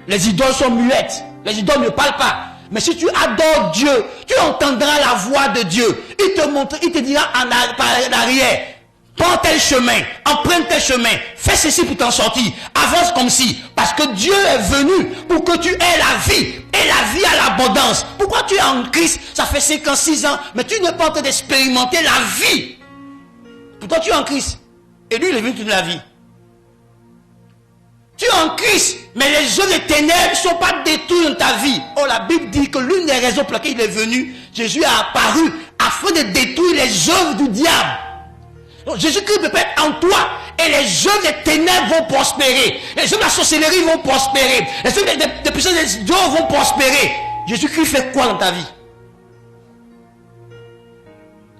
Les idoles sont muettes. Les idoles ne parlent pas. Mais si tu adores Dieu, tu entendras la voix de Dieu. Il te montre, il te dira par l'arrière, prends tel chemin, emprunte tel chemin, fais ceci pour t'en sortir, avance comme si, parce que Dieu est venu pour que tu aies la vie, et la vie à l'abondance. Pourquoi tu es en Christ? Ça fait 56 ans, mais tu n'es pas en train d'expérimenter la vie. Pourtant tu es en Christ, et lui il est venu te donner la vie. Tu es en Christ, mais les œuvres des ténèbres ne sont pas détruites dans ta vie. Oh, la Bible dit que l'une des raisons pour lesquelles il est venu, Jésus a apparu afin de détruire les œuvres du diable. Donc Jésus-Christ peut être en toi et les œuvres des ténèbres vont prospérer. Les œuvres de la sorcellerie vont prospérer. Les œuvres des puissances des dieux vont prospérer. Jésus-Christ fait quoi dans ta vie?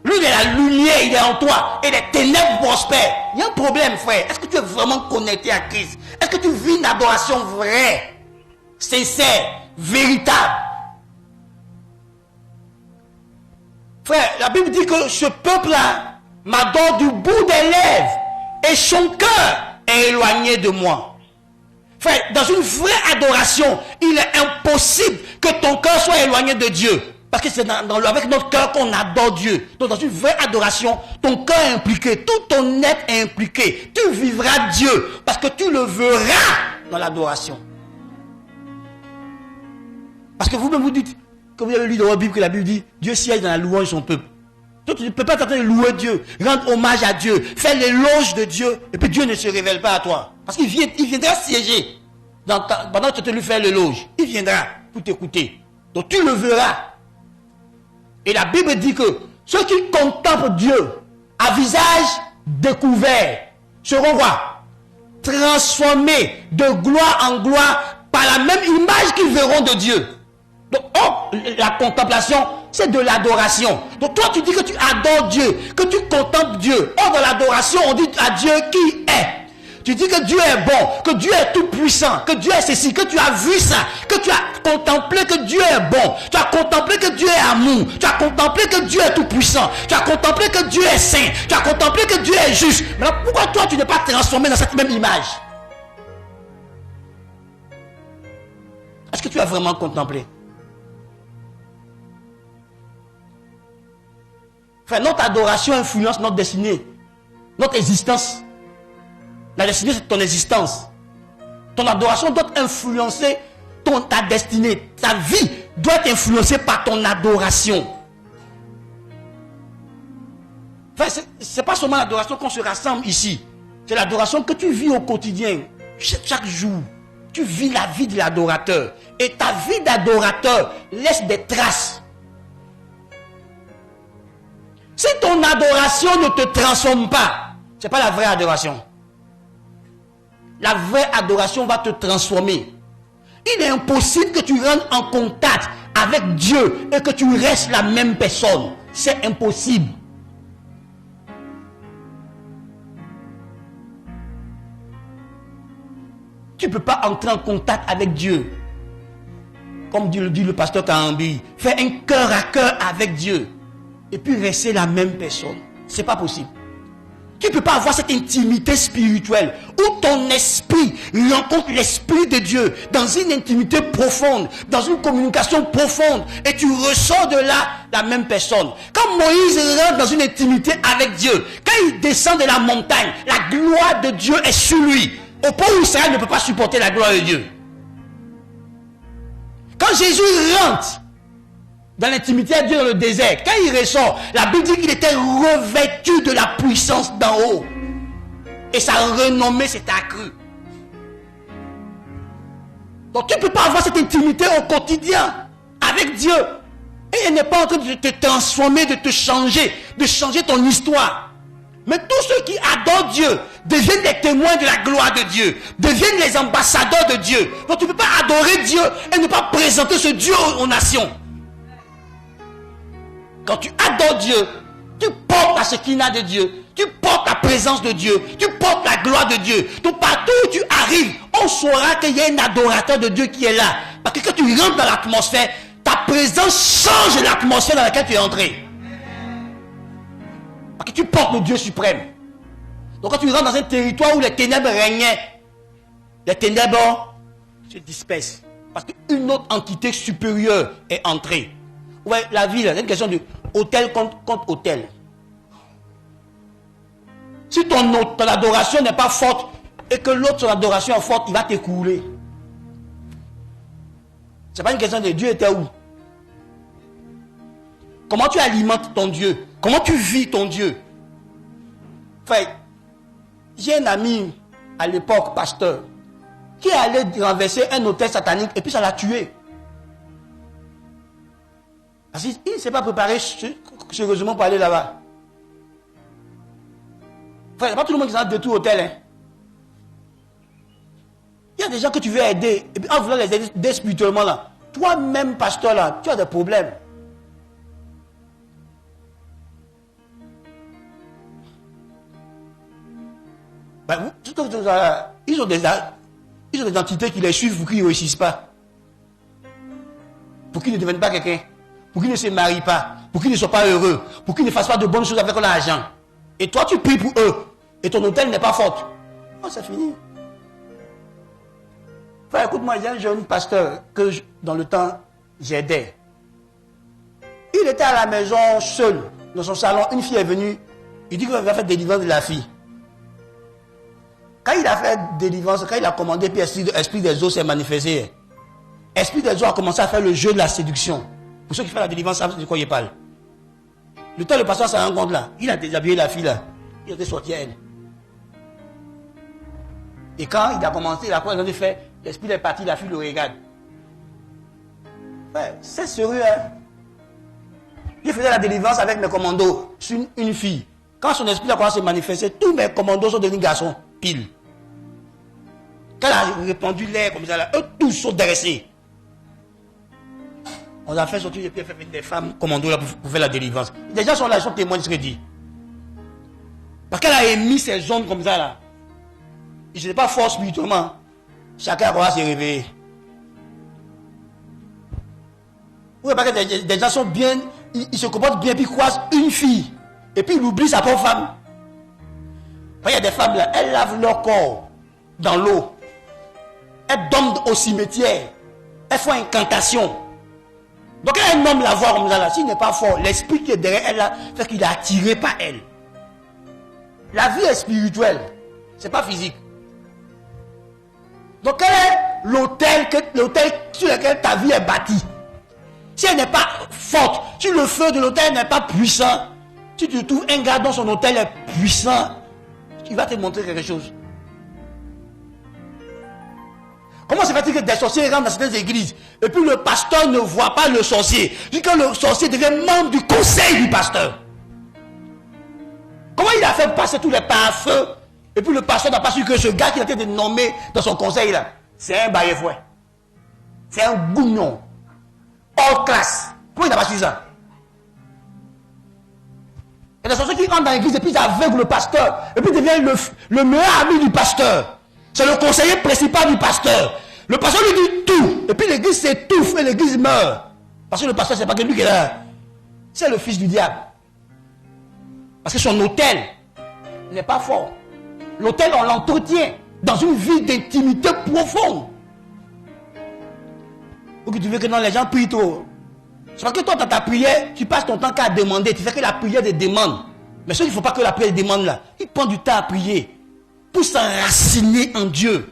Lui, il est la lumière, il est en toi. Et les ténèbres prospèrent. Il y a un problème, frère. Est-ce que tu es vraiment connecté à Christ? Est-ce que tu vis une adoration vraie, sincère, véritable? Frère, la Bible dit que ce peuple-là m'adore du bout des lèvres. Et son cœur est éloigné de moi. Frère, dans une vraie adoration, il est impossible que ton cœur soit éloigné de Dieu. Parce que c'est avec notre cœur qu'on adore Dieu. Donc dans une vraie adoration, ton cœur est impliqué, tout ton être est impliqué. Tu vivras Dieu parce que tu le verras dans l'adoration. Parce que vous-même vous dites, comme vous avez lu dans la Bible, que la Bible dit, Dieu siège dans la louange de son peuple. Donc tu ne peux pas t'attendre de louer Dieu, rendre hommage à Dieu, faire l'éloge de Dieu, et puis Dieu ne se révèle pas à toi. Parce qu'il viendra siéger pendant que tu te lui fais l'éloge. Il viendra pour t'écouter. Donc tu le verras. Et la Bible dit que ceux qui contemplent Dieu à visage découvert seront quoi? Transformés de gloire en gloire par la même image qu'ils verront de Dieu. Donc, la contemplation, c'est de l'adoration. Donc toi, tu dis que tu adores Dieu, que tu contemples Dieu. Or, dans l'adoration, on dit à Dieu qui est. Tu dis que Dieu est bon, que Dieu est tout puissant, que Dieu est ceci, que tu as vu ça, que tu as contemplé que Dieu est bon, tu as contemplé que Dieu est amour, tu as contemplé que Dieu est tout puissant, tu as contemplé que Dieu est saint, tu as contemplé que Dieu est juste. Maintenant, pourquoi toi tu n'es pas transformé dans cette même image? Est-ce que tu as vraiment contemplé? Frère, notre adoration influence notre destinée, notre existence. La destinée, c'est ton existence. Ton adoration doit influencer ta destinée. Ta vie doit être influencée par ton adoration. Enfin, c'est pas seulement l'adoration qu'on se rassemble ici. C'est l'adoration que tu vis au quotidien. Chaque jour, tu vis la vie de l'adorateur. Et ta vie d'adorateur laisse des traces. Si ton adoration ne te transforme pas, ce n'est pas la vraie adoration. la vraie adoration va te transformer. Il est impossible que tu rentres en contact avec Dieu et que tu restes la même personne. C'est impossible. Tu ne peux pas entrer en contact avec Dieu. Comme dit le pasteur Kahambi, faire un cœur à cœur avec Dieu et puis rester la même personne. C'est pas possible. Tu ne peux pas avoir cette intimité spirituelle où ton esprit rencontre l'esprit de Dieu dans une intimité profonde, dans une communication profonde, et tu ressors de là la même personne. Quand Moïse rentre dans une intimité avec Dieu, quand il descend de la montagne, la gloire de Dieu est sur lui, au point où Israël ne peut pas supporter la gloire de Dieu. Quand Jésus rentre dans l'intimité de Dieu dans le désert, quand il ressort, la Bible dit qu'il était revêtu de la puissance d'en haut. Et sa renommée s'est accrue. Donc tu ne peux pas avoir cette intimité au quotidien avec Dieu. Et elle n'est pas en train de te transformer, de te changer, de changer ton histoire. Mais tous ceux qui adorent Dieu deviennent des témoins de la gloire de Dieu, deviennent les ambassadeurs de Dieu. Donc tu ne peux pas adorer Dieu et ne pas présenter ce Dieu aux nations. Quand tu adores Dieu, tu portes la Shekinah de Dieu, tu portes la présence de Dieu, tu portes la gloire de Dieu. Donc partout où tu arrives, on saura qu'il y a un adorateur de Dieu qui est là. Parce que quand tu rentres dans l'atmosphère, ta présence change l'atmosphère dans laquelle tu es entré. Parce que tu portes le Dieu suprême. Donc quand tu rentres dans un territoire où les ténèbres régnaient, les ténèbres se dispersent. Parce qu'une autre entité supérieure est entrée. Ouais, la vie, c'est une question de hôtel contre hôtel. Si ton adoration n'est pas forte et que l'autre, son adoration est forte, il va t'écouler. Ce n'est pas une question de Dieu était où. Comment tu alimentes ton Dieu? Comment tu vis ton Dieu? Enfin, j'ai un ami à l'époque, pasteur, qui allait renverser un hôtel satanique et puis ça l'a tué. Parce qu'il ne s'est pas préparé sérieusement pour aller là-bas. Enfin, il n'y a pas tout le monde qui s'en de tout hôtel. Hein. Il y a des gens que tu veux aider. Et puis en voulant les aider spirituellement là, toi-même, pasteur là, tu as des problèmes. Ben, ils ont des entités qui les suivent pour qu'ils ne réussissent pas. Pour qu'ils ne deviennent pas quelqu'un. Pour qu'ils ne se marient pas, pour qu'ils ne soient pas heureux, pour qu'ils ne fassent pas de bonnes choses avec l'argent. Et toi, tu pries pour eux, et ton hôtel n'est pas fort. Oh, c'est fini. Enfin, écoute-moi, il y a un jeune pasteur que, dans le temps, j'aidais. Il était à la maison, seul, dans son salon. Une fille est venue, il dit qu'il va faire délivrance de la fille. Quand il a fait délivrance, quand il a commandé, puis l'esprit des eaux s'est manifesté. L'esprit des eaux a commencé à faire le jeu de la séduction. Pour ceux qui font la délivrance, savent de quoi il parle. Le temps, le pasteur s'en rend compte là. Il a déshabillé la fille là. Il était sorti à elle. Et quand il a commencé, il a fait, l'esprit est parti, la fille le regarde. Ouais, c'est sérieux, hein. Il faisait la délivrance avec mes commandos sur une fille. Quand son esprit a commencé à se manifester, tous mes commandos sont devenus garçons, pile. Quand elle a répandu l'air comme ça, là, eux tous sont dressés. On a fait sortir et puis fait des femmes commandos là pour faire la délivrance. Les gens sont là, ils sont témoins de ce que dit. Parce qu'elle a émis ces zones comme ça là. Et ce n'est pas fort spirituellement. Chacun va se réveiller. Oui, parce que des gens sont bien, ils se comportent bien, puis ils croisent une fille. Et puis ils oublient sa propre femme. Il y a des femmes là, elles lavent leur corps dans l'eau. Elles dorment au cimetière. Elles font incantation. Donc quand un homme la voit comme ça là, s'il n'est pas fort, l'esprit qui est derrière elle là, fait qu'il est attiré par elle. La vie est spirituelle, c'est pas physique. Donc quel est l'autel sur lequel ta vie est bâtie? Si elle n'est pas forte, si le feu de l'autel n'est pas puissant, si tu trouves un gars dont son autel est puissant, il va te montrer quelque chose. Comment se fait-il que des sorciers rentrent dans certaines églises et puis le pasteur ne voit pas le sorcier? Jusqu'à le sorcier devient membre du conseil du pasteur. Comment il a fait passer tous les parfums Et puis le pasteur n'a pas su que ce gars qui a été nommé dans son conseil là, c'est un baillefouet. C'est un gougnon. Hors classe. Pourquoi il n'a pas su ça? Il y a des personnes qui rentrent dans l'église et puis ils aveuglent le pasteur. Et puis ils deviennent le meilleur ami du pasteur. C'est le conseiller principal du pasteur. Le pasteur lui dit tout. Et puis l'église s'étouffe et l'église meurt. Parce que le pasteur, c'est pas que lui qui est là. C'est le fils du diable. Parce que son autel n'est pas fort. L'autel, on l'entretient dans une vie d'intimité profonde. Ou que tu veux que non, les gens prient trop. C'est parce que toi, dans ta prière, tu passes ton temps qu'à demander. Tu fais que la prière des demandes. Mais ceux qui ne font pas que la prière des demandes là, ils prennent du temps à prier pour s'enraciner en Dieu.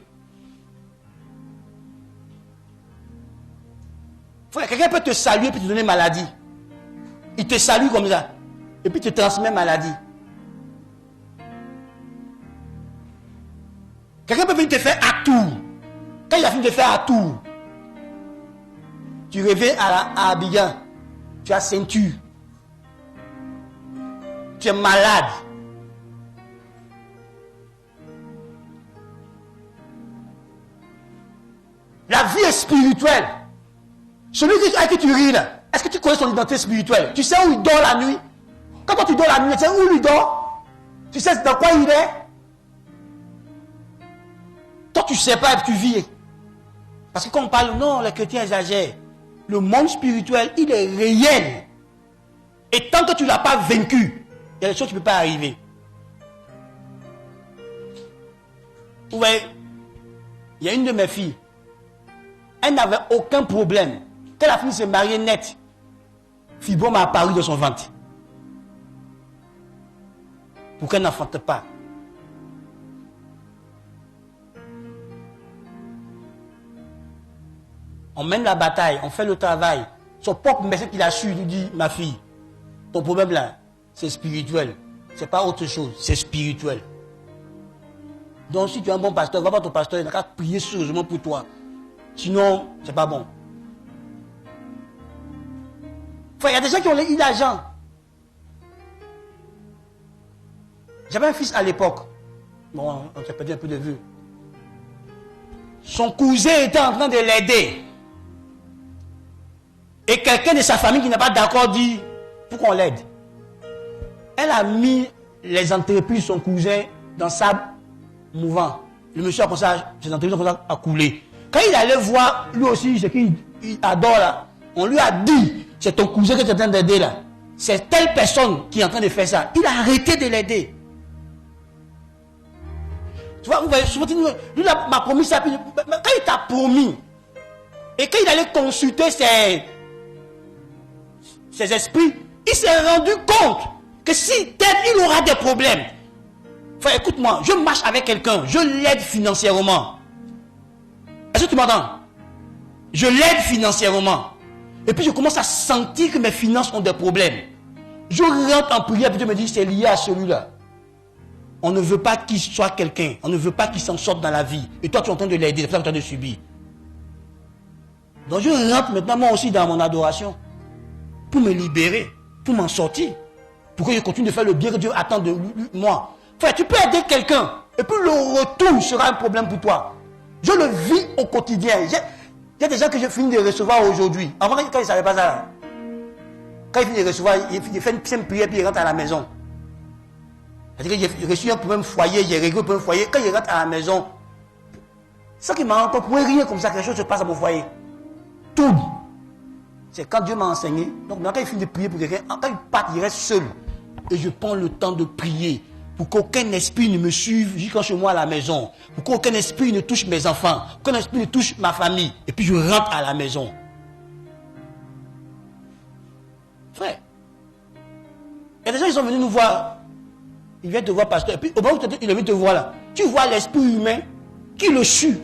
Frère, quelqu'un peut te saluer et te donner maladie. Il te salue comme ça. Et puis te transmet maladie. Quelqu'un peut venir te faire à tour. Quand il a fini de faire à tour, tu reviens à Abidjan. Tu as ceinture. Tu es malade. La vie est spirituelle. Celui à qui tu ris là, est-ce que tu connais son identité spirituelle? Tu sais où il dort la nuit? Quand toi tu dors la nuit, tu sais où il dort? Tu sais dans quoi il est? Toi tu ne sais pas et tu vis. Parce que quand on parle, non, les chrétiens exagèrent. Le monde spirituel, il est réel. Et tant que tu ne l'as pas vaincu, il y a des choses qui ne peuvent pas arriver. Vous voyez, il y a une de mes filles, elle n'avait aucun problème. Quand la fille s'est mariée net, fibrome a apparu dans son ventre. Pour qu'elle n'enfante pas. On mène la bataille, on fait le travail. Son propre médecin qu'il a su, il lui dit, ma fille, ton problème là, c'est spirituel. C'est pas autre chose, c'est spirituel. Donc si tu es un bon pasteur, va voir ton pasteur, il n'a qu'à prier sérieusement pour toi. Sinon, c'est pas bon. Frère, il y a des gens qui ont eu l'argent. J'avais un fils à l'époque. Bon, on s'est perdu un peu de vue. Son cousin était en train de l'aider. Et quelqu'un de sa famille qui n'a pas d'accord dit pour qu'on l'aide. Elle a mis les entreprises de son cousin dans sa mouvant. Le monsieur a commencé à, ses entreprises ont commencé à couler. Quand il allait voir, lui aussi, ce qu'il adore là, on lui a dit, c'est ton cousin que tu es en train d'aider là. C'est telle personne qui est en train de faire ça. Il a arrêté de l'aider. Tu vois, vous voyez, lui m'a promis ça. Quand il t'a promis, et quand il allait consulter ses esprits, il s'est rendu compte que si t'aide, il aura des problèmes. Enfin, écoute-moi, je marche avec quelqu'un, je l'aide financièrement. Est-ce que tu m'entends? Je l'aide financièrement. Et puis je commence à sentir que mes finances ont des problèmes. Je rentre en prière, puis je me dis, c'est lié à celui-là. On ne veut pas qu'il soit quelqu'un. On ne veut pas qu'il s'en sorte dans la vie. Et toi, tu es en train de l'aider, c'est pour ça que tu es en train de subir. Donc je rentre maintenant moi aussi dans mon adoration. Pour me libérer, pour m'en sortir. Pour que je continue de faire le bien que Dieu attend de moi. Frère, tu peux aider quelqu'un. Et puis le retour sera un problème pour toi. Je le vis au quotidien. Il y a des gens que je finis de recevoir aujourd'hui. Avant, quand ils ne savaient pas ça, quand il finit de recevoir, il fait une simple prière, puis il rentre à la maison. C'est-à-dire que j'ai reçu un problème foyer, j'ai réglé un problème foyer. Quand il rentre à la maison, ça qui m'a encore, pour rien comme ça, quelque chose se passe à mon foyer. Tout. C'est quand Dieu m'a enseigné. Donc, maintenant, quand il finit de prier pour quelqu'un, quand il part, il reste seul. Et je prends le temps de prier. Pour qu'aucun esprit ne me suive jusqu'à chez moi à la maison. Pour qu'aucun esprit ne touche mes enfants. Qu'aucun esprit ne touche ma famille. Et puis je rentre à la maison. Frère. Il y a des gens qui sont venus nous voir. Ils viennent te voir, pasteur. Et puis au moment où il est venu te voir là, tu vois l'esprit humain qui le suit.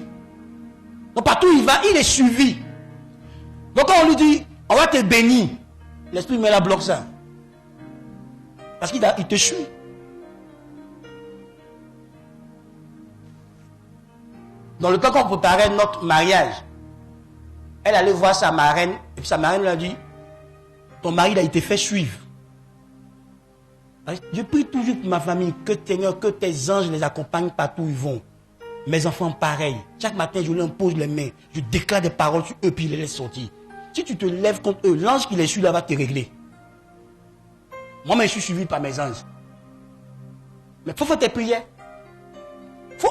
Donc partout où il va, il est suivi. Donc quand on lui dit, on va te bénir, l'esprit humain là bloque ça. Parce qu'il te suit. Dans le temps qu'on préparait notre mariage, elle allait voir sa marraine, et puis sa marraine lui a dit, ton mari il a été fait suivre. Je prie toujours pour ma famille, que Seigneur, que tes anges les accompagnent partout où ils vont. Mes enfants, pareil. Chaque matin, je leur pose les mains. Je déclare des paroles sur eux, puis je les laisse sortir. Si tu te lèves contre eux, l'ange qui les suit là va te régler. Moi, je suis suivi par mes anges. Mais il faut faire tes prières. Tu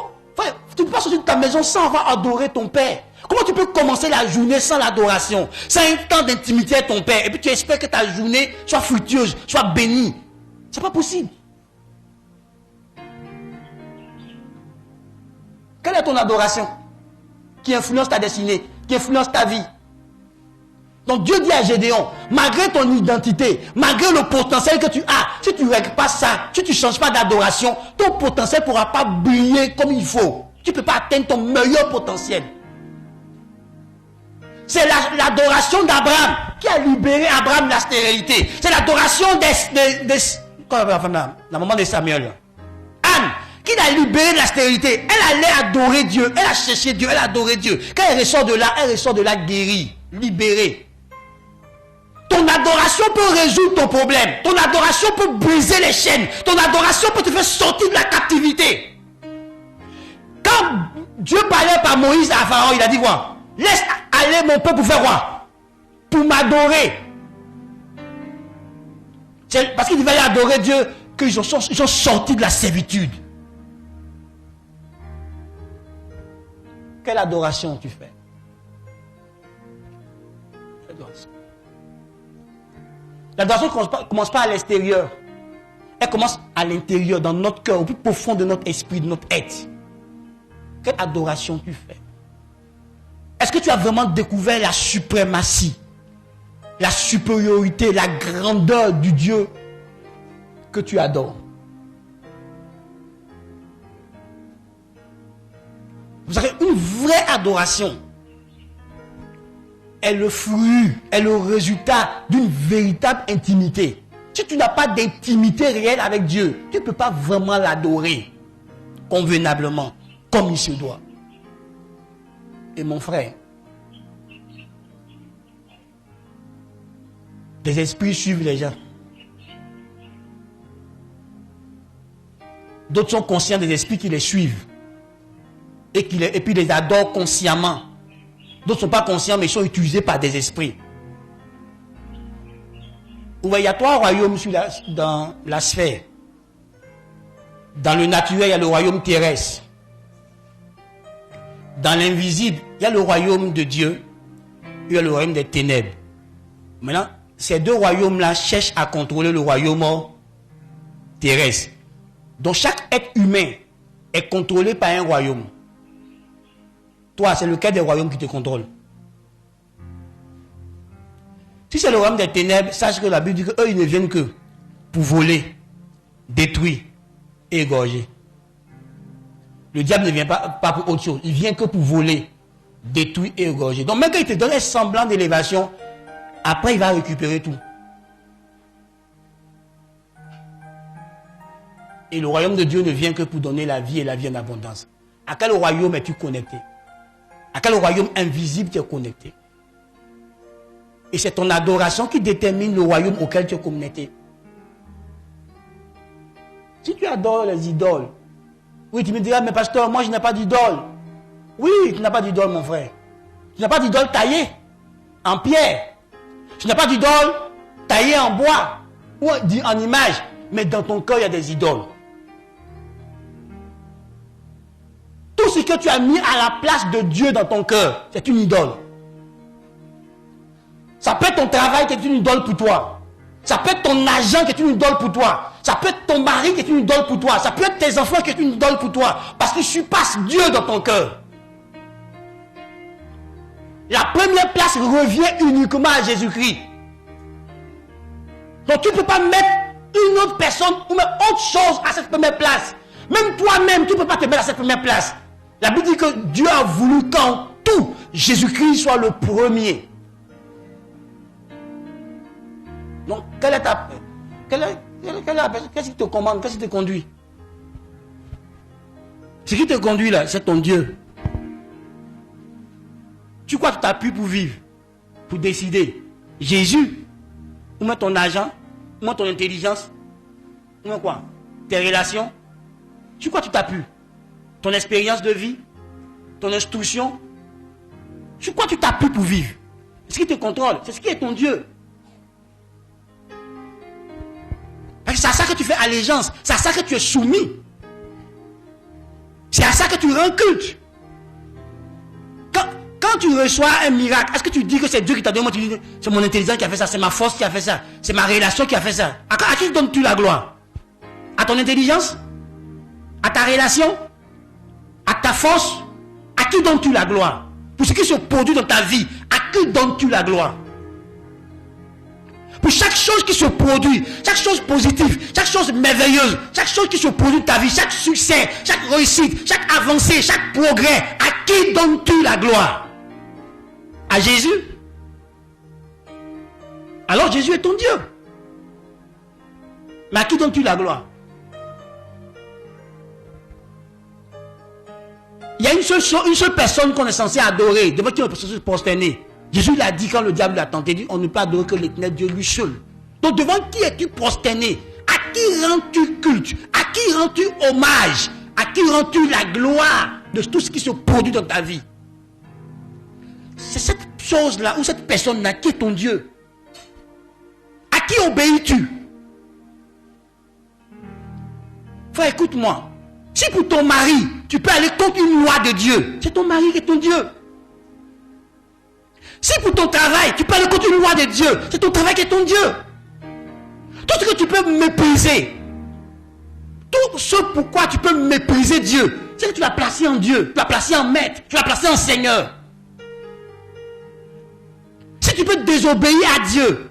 ne peux pas sortir de ta maison sans avoir adoré ton Père. Comment tu peux commencer la journée sans l'adoration? C'est un temps d'intimité avec ton Père. Et puis tu espères que ta journée soit fructueuse, soit bénie. C'est pas possible. Quelle est ton adoration qui influence ta destinée, qui influence ta vie? Donc Dieu dit à Gédéon, malgré ton identité, malgré le potentiel que tu as, si tu ne règles pas ça, si tu ne changes pas d'adoration, ton potentiel ne pourra pas briller comme il faut. Tu ne peux pas atteindre ton meilleur potentiel. C'est l'adoration d'Abraham qui a libéré Abraham de la stérilité. C'est l'adoration la maman de Samuel. Anne, qui l'a libéré de la stérilité. Elle allait adorer Dieu. Elle a cherché Dieu. Elle a adoré Dieu. Quand elle ressort de là guérie, libérée. Ton adoration peut résoudre ton problème. Ton adoration peut briser les chaînes. Ton adoration peut te faire sortir de la captivité. Quand Dieu parlait par Moïse à Pharaon, il a dit quoi? Laisse aller mon peuple pour faire quoi? Pour m'adorer. C'est parce qu'ils devaient adorer Dieu qu'ils ont sorti de la servitude. Quelle adoration tu fais? L'adoration ne commence pas à l'extérieur. Elle commence à l'intérieur, dans notre cœur, au plus profond de notre esprit, de notre être. Quelle adoration tu fais? Est-ce que tu as vraiment découvert la suprématie, la supériorité, la grandeur du Dieu que tu adores? Vous savez, une vraie adoration est le fruit, est le résultat d'une véritable intimité. Si tu n'as pas d'intimité réelle avec Dieu, tu ne peux pas vraiment l'adorer convenablement, comme il se doit. Et mon frère, des esprits suivent les gens. D'autres sont conscients des esprits qui les suivent et puis les adorent consciemment. D'autres ne sont pas conscients, mais ils sont utilisés par des esprits. Vous voyez, il y a trois royaumes dans la sphère. Dans le naturel, il y a le royaume terrestre. Dans l'invisible, il y a le royaume de Dieu. Il y a le royaume des ténèbres. Maintenant, ces deux royaumes-là cherchent à contrôler le royaume terrestre. Donc, chaque être humain est contrôlé par un royaume. Toi, c'est lequel des royaumes qui te contrôle? Si c'est le royaume des ténèbres, sache que la Bible dit qu'eux, ils ne viennent que pour voler, détruire et égorger. Le diable ne vient pas pour autre chose. Il vient que pour voler, détruire et égorger. Donc même quand il te donne un semblant d'élévation, après il va récupérer tout. Et le royaume de Dieu ne vient que pour donner la vie et la vie en abondance. À quel royaume es-tu connecté? À quel royaume invisible tu es connecté? Et c'est ton adoration qui détermine le royaume auquel tu es connecté. Si tu adores les idoles, oui, tu me diras, mais pasteur, moi je n'ai pas d'idole. Oui, tu n'as pas d'idole, mon frère. Tu n'as pas d'idole taillée en pierre. Tu n'as pas d'idole taillée en bois ou en image. Mais dans ton cœur, il y a des idoles. Tout ce que tu as mis à la place de Dieu dans ton cœur, c'est une idole. Ça peut être ton travail qui est une idole pour toi. Ça peut être ton agent qui est une idole pour toi. Ça peut être ton mari qui est une idole pour toi. Ça peut être tes enfants qui est une idole pour toi. Parce que tu passes Dieu dans ton cœur. La première place revient uniquement à Jésus-Christ. Donc tu ne peux pas mettre une autre personne ou même autre chose à cette première place. Même toi-même, tu ne peux pas te mettre à cette première place. La Bible dit que Dieu a voulu qu'en tout, Jésus-Christ soit le premier. Donc, qu'est-ce qui te commande? Qu'est-ce qui te conduit? Ce qui te conduit là, c'est ton Dieu. Tu crois que tu t'appuies pour vivre, pour décider? Jésus, ou même ton argent, ou même ton intelligence, Non, quoi? Tes relations? Sur quoi tu t'appuies? Ton expérience de vie? Ton instruction? Sur quoi tu t'appuies pour vivre? C'est ce qui te contrôle. C'est ce qui est ton Dieu. Parce que c'est à ça que tu fais allégeance. C'est à ça que tu es soumis. C'est à ça que tu rends culte. Quand tu reçois un miracle, est-ce que tu dis que c'est Dieu qui t'a donné? Moi, tu dis, c'est mon intelligence qui a fait ça, c'est ma force qui a fait ça, c'est ma relation qui a fait ça. À qui donnes-tu la gloire? À ton intelligence? À ta relation? À ta force? À qui donnes-tu la gloire? Pour ce qui se produit dans ta vie, à qui donnes-tu la gloire? Pour chaque chose qui se produit, chaque chose positive, chaque chose merveilleuse, chaque chose qui se produit dans ta vie, chaque succès, chaque réussite, chaque avancée, chaque progrès, à qui donnes-tu la gloire? À Jésus? Alors Jésus est ton Dieu. Mais à qui donnes-tu la gloire? Il y a une seule personne qu'on est censé adorer, devant qui on est censé se prosterner. Jésus l'a dit quand le diable l'a tenté, il dit on ne peut adorer que l'Éternel Dieu lui seul. Donc devant qui es-tu prosterné? À qui rends-tu culte? À qui rends-tu hommage? À qui rends-tu la gloire de tout ce qui se produit dans ta vie? C'est cette chose-là ou cette personne-là qui est ton Dieu. À qui obéis-tu? Frère, écoute-moi. Si pour ton mari, tu peux aller contre une loi de Dieu, c'est ton mari qui est ton Dieu. Si pour ton travail, tu peux aller contre une loi de Dieu, c'est ton travail qui est ton Dieu. Tout ce que tu peux mépriser, tout ce pourquoi tu peux mépriser Dieu, c'est que tu l'as placé en Dieu, tu l'as placé en maître, tu l'as placé en Seigneur. Si tu peux désobéir à Dieu,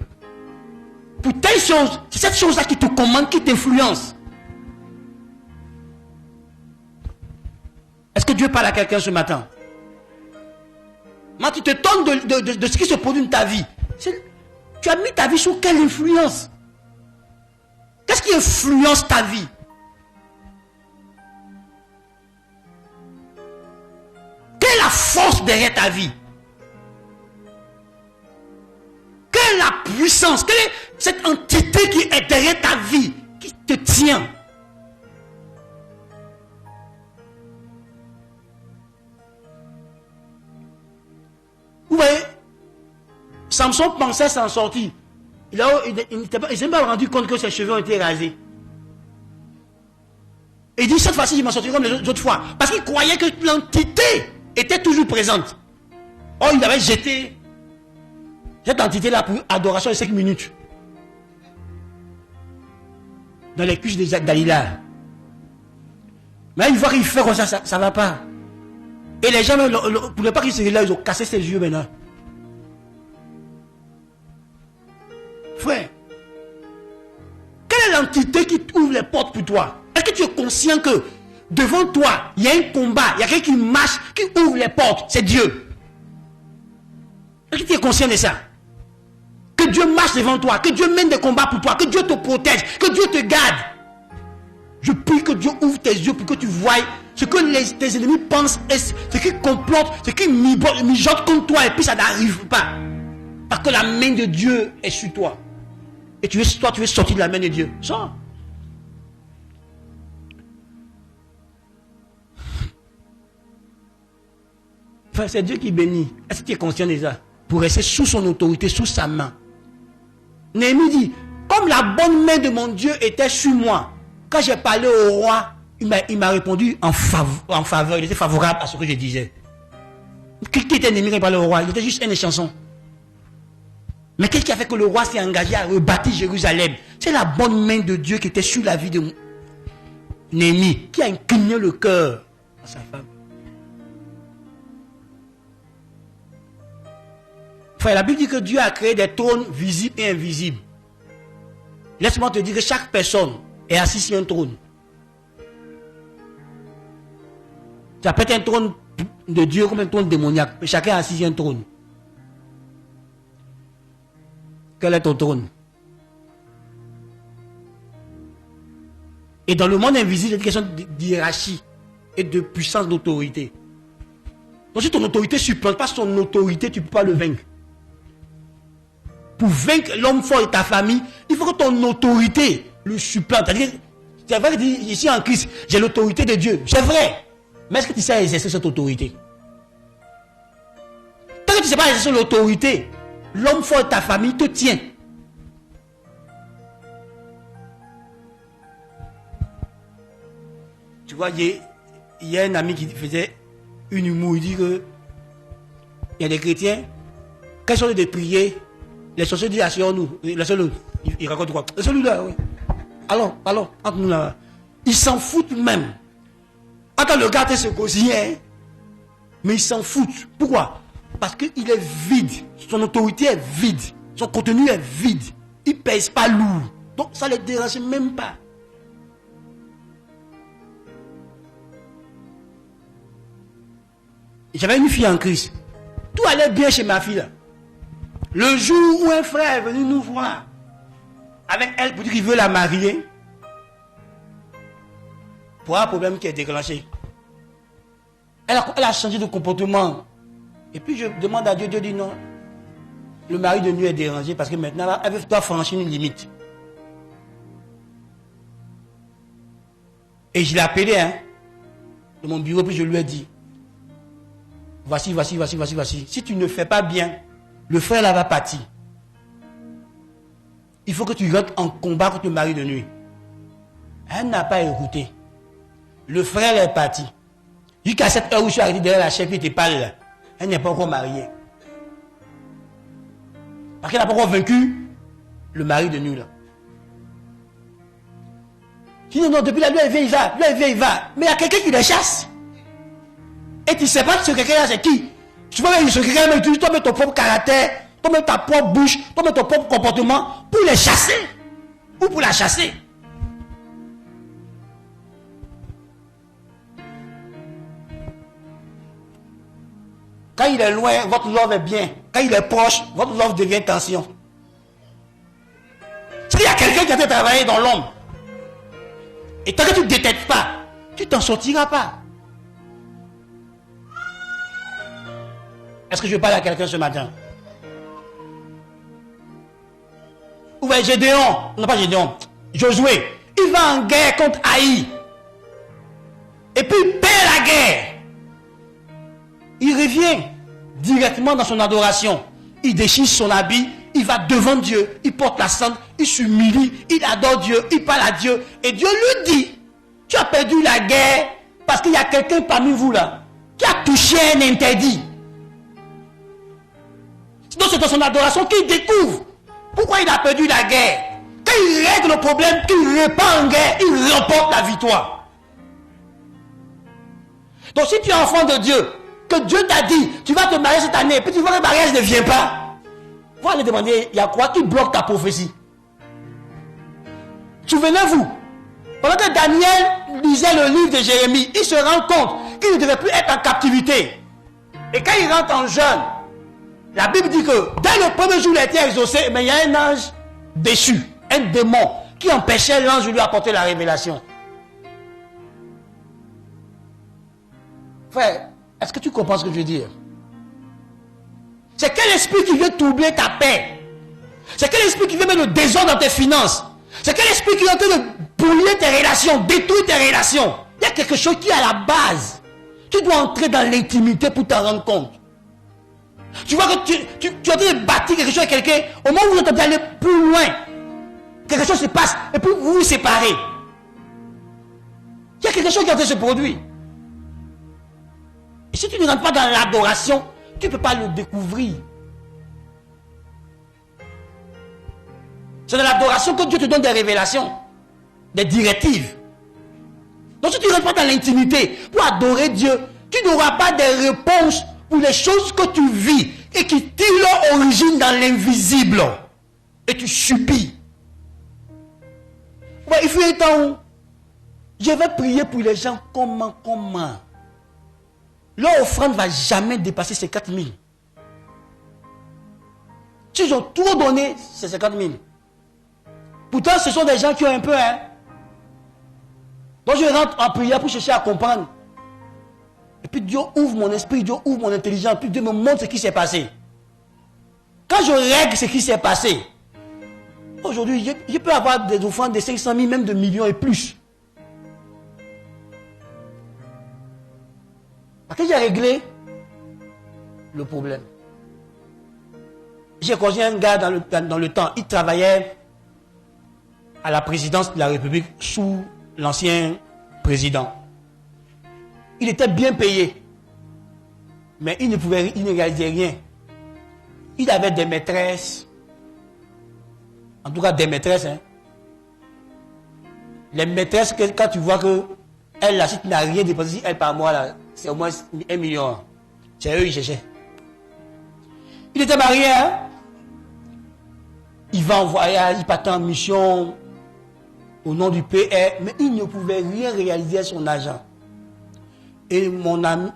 pour telle chose, c'est cette chose-là qui te commande, qui t'influence. Est-ce que Dieu parle à quelqu'un ce matin? Moi, tu te tonnes de ce qui se produit dans ta vie. Tu as mis ta vie sous quelle influence? Qu'est-ce qui influence ta vie? Quelle est la force derrière ta vie? Quelle est la puissance? Quelle est cette entité qui est derrière ta vie, qui te tient? Vous voyez, Samson pensait s'en sortir. Il ne s'est pas rendu compte que ses cheveux ont été rasés. Et il dit, cette fois-ci, je m'en sortirai comme les autres fois. Parce qu'il croyait que l'entité était toujours présente. Or, il avait jeté cette entité-là pour adoration de 5 minutes. Dans les cuisses de Dalila. Mais il voit qu'il fait comme ça, ça ne va pas. Et les gens, pour ne pas qu'il se relève, ils ont cassé ses yeux maintenant. Frère, quelle est l'entité qui ouvre les portes pour toi? Est-ce que tu es conscient que devant toi, il y a un combat, il y a quelqu'un qui marche, qui ouvre les portes? C'est Dieu. Est-ce que tu es conscient de ça? Que Dieu marche devant toi, que Dieu mène des combats pour toi, que Dieu te protège, que Dieu te garde. Je prie que Dieu ouvre tes yeux pour que tu voies ce que tes ennemis pensent, ce qu'ils complotent, ce qu'ils mijotent contre toi, et puis ça n'arrive pas. Parce que la main de Dieu est sur toi. Et tu veux sortir de la main de Dieu. Sors. Enfin, c'est Dieu qui bénit. Est-ce que tu es conscient de ça? Pour rester sous son autorité, sous sa main. Néhémie dit, comme la bonne main de mon Dieu était sur moi, quand j'ai parlé au roi, il m'a répondu en faveur. Il était favorable à ce que je disais. Qui était Néhémie quand il parlait au roi? Il était juste un échanson. Mais qu'est-ce qui a fait que le roi s'est engagé à rebâtir Jérusalem? C'est la bonne main de Dieu qui était sur la vie de Néhémie, qui a incliné le cœur à sa femme. Frère, la Bible dit que Dieu a créé des trônes visibles et invisibles. Laisse-moi te dire que chaque personne est assise sur un trône. Ça peut être un trône de Dieu comme un trône démoniaque, mais chacun est assis sur un trône. Quel est ton trône? Et dans le monde invisible, il y a une question d'hiérarchie et de puissance d'autorité. Donc si ton autorité ne supplante pas son autorité, tu ne peux pas le vaincre. Pour vaincre l'homme fort de ta famille, il faut que ton autorité le supplante. C'est-à-dire C'est vrai que je suis en Christ, j'ai l'autorité de Dieu. C'est vrai. Mais est-ce que tu sais exercer cette autorité? Tant que tu ne sais pas exercer l'autorité, l'homme fort de ta famille te tient. Tu vois, il y a un ami qui faisait une humour, il dit que il y a des chrétiens, quand ils sont de prier, les sorciers disent asseyons-nous. Il raconte quoi? Celui-là, oui. Alors, entre nous là. Ils s'en foutent même. Attends, le gars se cosient, mais ils s'en foutent. Pourquoi? Parce qu'il est vide. Son autorité est vide. Son contenu est vide. Il ne pèse pas lourd. Donc ça ne les dérange même pas. J'avais une fille en Christ. Tout allait bien chez ma fille là. Le jour où un frère est venu nous voir avec elle pour dire qu'il veut la marier, pour un problème qui est déclenché. Elle a changé de comportement. Et puis je demande à Dieu, Dieu dit non. Le mari de nuit est dérangé parce que maintenant elle doit franchir une limite. Et je l'ai appelé de mon bureau, puis je lui ai dit, voici. Si tu ne fais pas bien, le frère là va partir. Il faut que tu rentres en combat contre le mari de nuit. Elle n'a pas écouté. Le frère est parti. Jusqu'à cette heure où je suis arrivé derrière la chef qui était pâle là, elle n'est pas encore mariée. Parce qu'elle n'a pas encore vaincu le mari de nuit là. Je dis non, depuis là, lui elle vient, il va. Mais il y a quelqu'un qui les chasse. Et tu ne sais pas ce quelqu'un-là, c'est qui? Tu vois, ce quelqu'un-là, tu dois mettre ton propre caractère, tu dois mettre ta propre bouche, tu dois mettre ton propre comportement pour les chasser. Ou pour la chasser. Quand il est loin, votre love est bien. Quand il est proche, votre love devient tension. S'il y a quelqu'un qui a été travaillé dans l'ombre, et tant que tu ne détectes pas, tu t'en sortiras pas. Est-ce que je parle à quelqu'un ce matin? Ou bien Gédéon, non pas Gédéon, Josué, il va en guerre contre Haï. Et puis il perd la guerre. Il revient directement dans son adoration. Il déchire son habit, il va devant Dieu, il porte la cendre, il s'humilie, il adore Dieu, il parle à Dieu. Et Dieu lui dit, tu as perdu la guerre parce qu'il y a quelqu'un parmi vous là qui a touché un interdit. Donc c'est dans son adoration qu'il découvre pourquoi il a perdu la guerre. Quand il règle le problème, qu'il répand en guerre, il remporte la victoire. Donc si tu es enfant de Dieu, que Dieu t'a dit, tu vas te marier cette année, puis tu vois que le mariage ne vient pas, vous allez demander, il y a quoi qui bloque ta prophétie? Souvenez-vous, pendant que Daniel lisait le livre de Jérémie, il se rend compte qu'il ne devait plus être en captivité. Et quand il rentre en jeûne, la Bible dit que dès le premier jour, il a été exaucé, mais il y a un ange déchu, un démon, qui empêchait l'ange de lui apporter la révélation. Frère, est-ce que tu comprends ce que je veux dire? C'est quel esprit qui veut troubler ta paix? C'est quel esprit qui veut mettre le désordre dans tes finances? C'est quel esprit qui est en train de brouiller tes relations, détruire tes relations? Il y a quelque chose qui est à la base. Tu dois entrer dans l'intimité pour t'en rendre compte. Tu vois que tu es en train de bâtir quelque chose avec quelqu'un, au moment où vous êtes en train d'aller plus loin, quelque chose se passe, et puis vous vous séparez. Il y a quelque chose qui est en train de se produire. Et si tu ne rentres pas dans l'adoration, tu ne peux pas le découvrir. C'est dans l'adoration que Dieu te donne des révélations, des directives. Donc si tu ne rentres pas dans l'intimité pour adorer Dieu, tu n'auras pas des réponses pour les choses que tu vis et qui tirent leur origine dans l'invisible. Et tu subis. Ouais, il faut un temps où je vais prier pour les gens comment. Leur offrande ne va jamais dépasser 50 000. S'ils ont tout donné, c'est 50 000. Pourtant, ce sont des gens qui ont un peu, Donc je rentre en prière pour chercher à comprendre. Et puis Dieu ouvre mon esprit, Dieu ouvre mon intelligence, puis Dieu me montre ce qui s'est passé. Quand je règle ce qui s'est passé, aujourd'hui, je peux avoir des offrandes de 500 000, même de millions et plus. Parce que j'ai réglé le problème. J'ai connu un gars dans le temps, il travaillait à la présidence de la République sous l'ancien président. Il était bien payé, mais il ne réalisait rien. Il avait des maîtresses, en tout cas des maîtresses. Hein. Les maîtresses, quand tu vois que elle, là, si tu n'as rien dépensé, elle par mois, là, c'est au moins 1 million. C'est eux, ils cherchaient. Il était marié, hein? Il va en voyage, il partait en mission au nom du PR, mais il ne pouvait rien réaliser à son argent. Et mon ami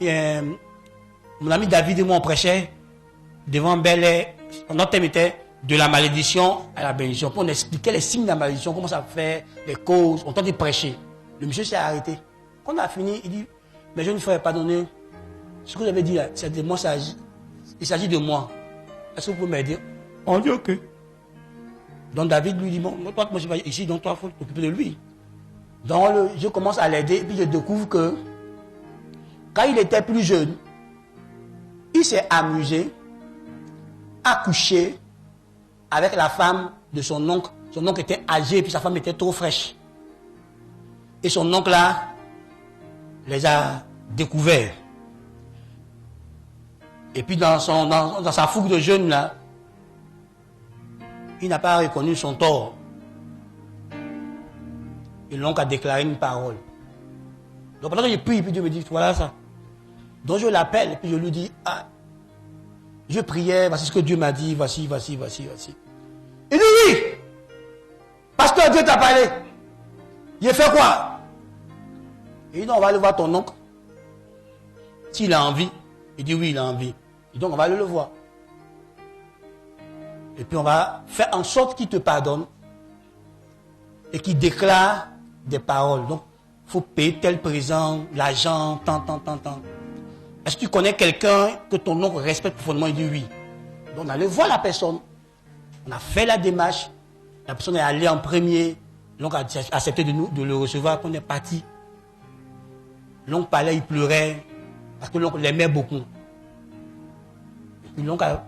David et moi, on prêchait devant Bel Air. Notre thème était de la malédiction à la bénédiction. On expliquait les signes de la malédiction, comment ça fait, les causes. On tentait de prêcher. Le monsieur s'est arrêté. Quand on a fini, il dit, mais je ne ferai pas donner. Ce que vous avez dit là, c'est de moi, il s'agit de moi. Est-ce que vous pouvez m'aider? On dit ok. Donc David lui dit, bon, toi, moi je suis pas ici, donc toi, il faut t'occuper de lui. Donc je commence à l'aider, et puis je découvre que quand il était plus jeune, il s'est amusé à coucher avec la femme de son oncle. Son oncle était âgé, puis sa femme était trop fraîche. Et son oncle là les a découverts. Et puis dans sa fougue de jeune là, il n'a pas reconnu son tort. Et l'oncle a déclaré une parole. Donc pendant que je prie, puis Dieu me dit, voilà ça. Donc je l'appelle, et puis je lui dis, ah, je priais, voici ce que Dieu m'a dit, voici. Il dit oui, pasteur, Dieu t'a parlé. Il a fait quoi? Il dit, non, on va aller voir ton oncle. S'il a envie, il dit oui, il a envie. Et donc on va aller le voir. Et puis on va faire en sorte qu'il te pardonne et qu'il déclare des paroles. Donc, il faut payer tel présent, l'argent, tant. Est-ce que tu connais quelqu'un que ton oncle respecte profondément? Il dit oui. Donc on allait voir la personne. On a fait la démarche. La personne est allée en premier. L'oncle a accepté de le recevoir. On est parti. L'oncle parlait, il pleurait. Parce que l'oncle l'aimait beaucoup. Et puis l'oncle a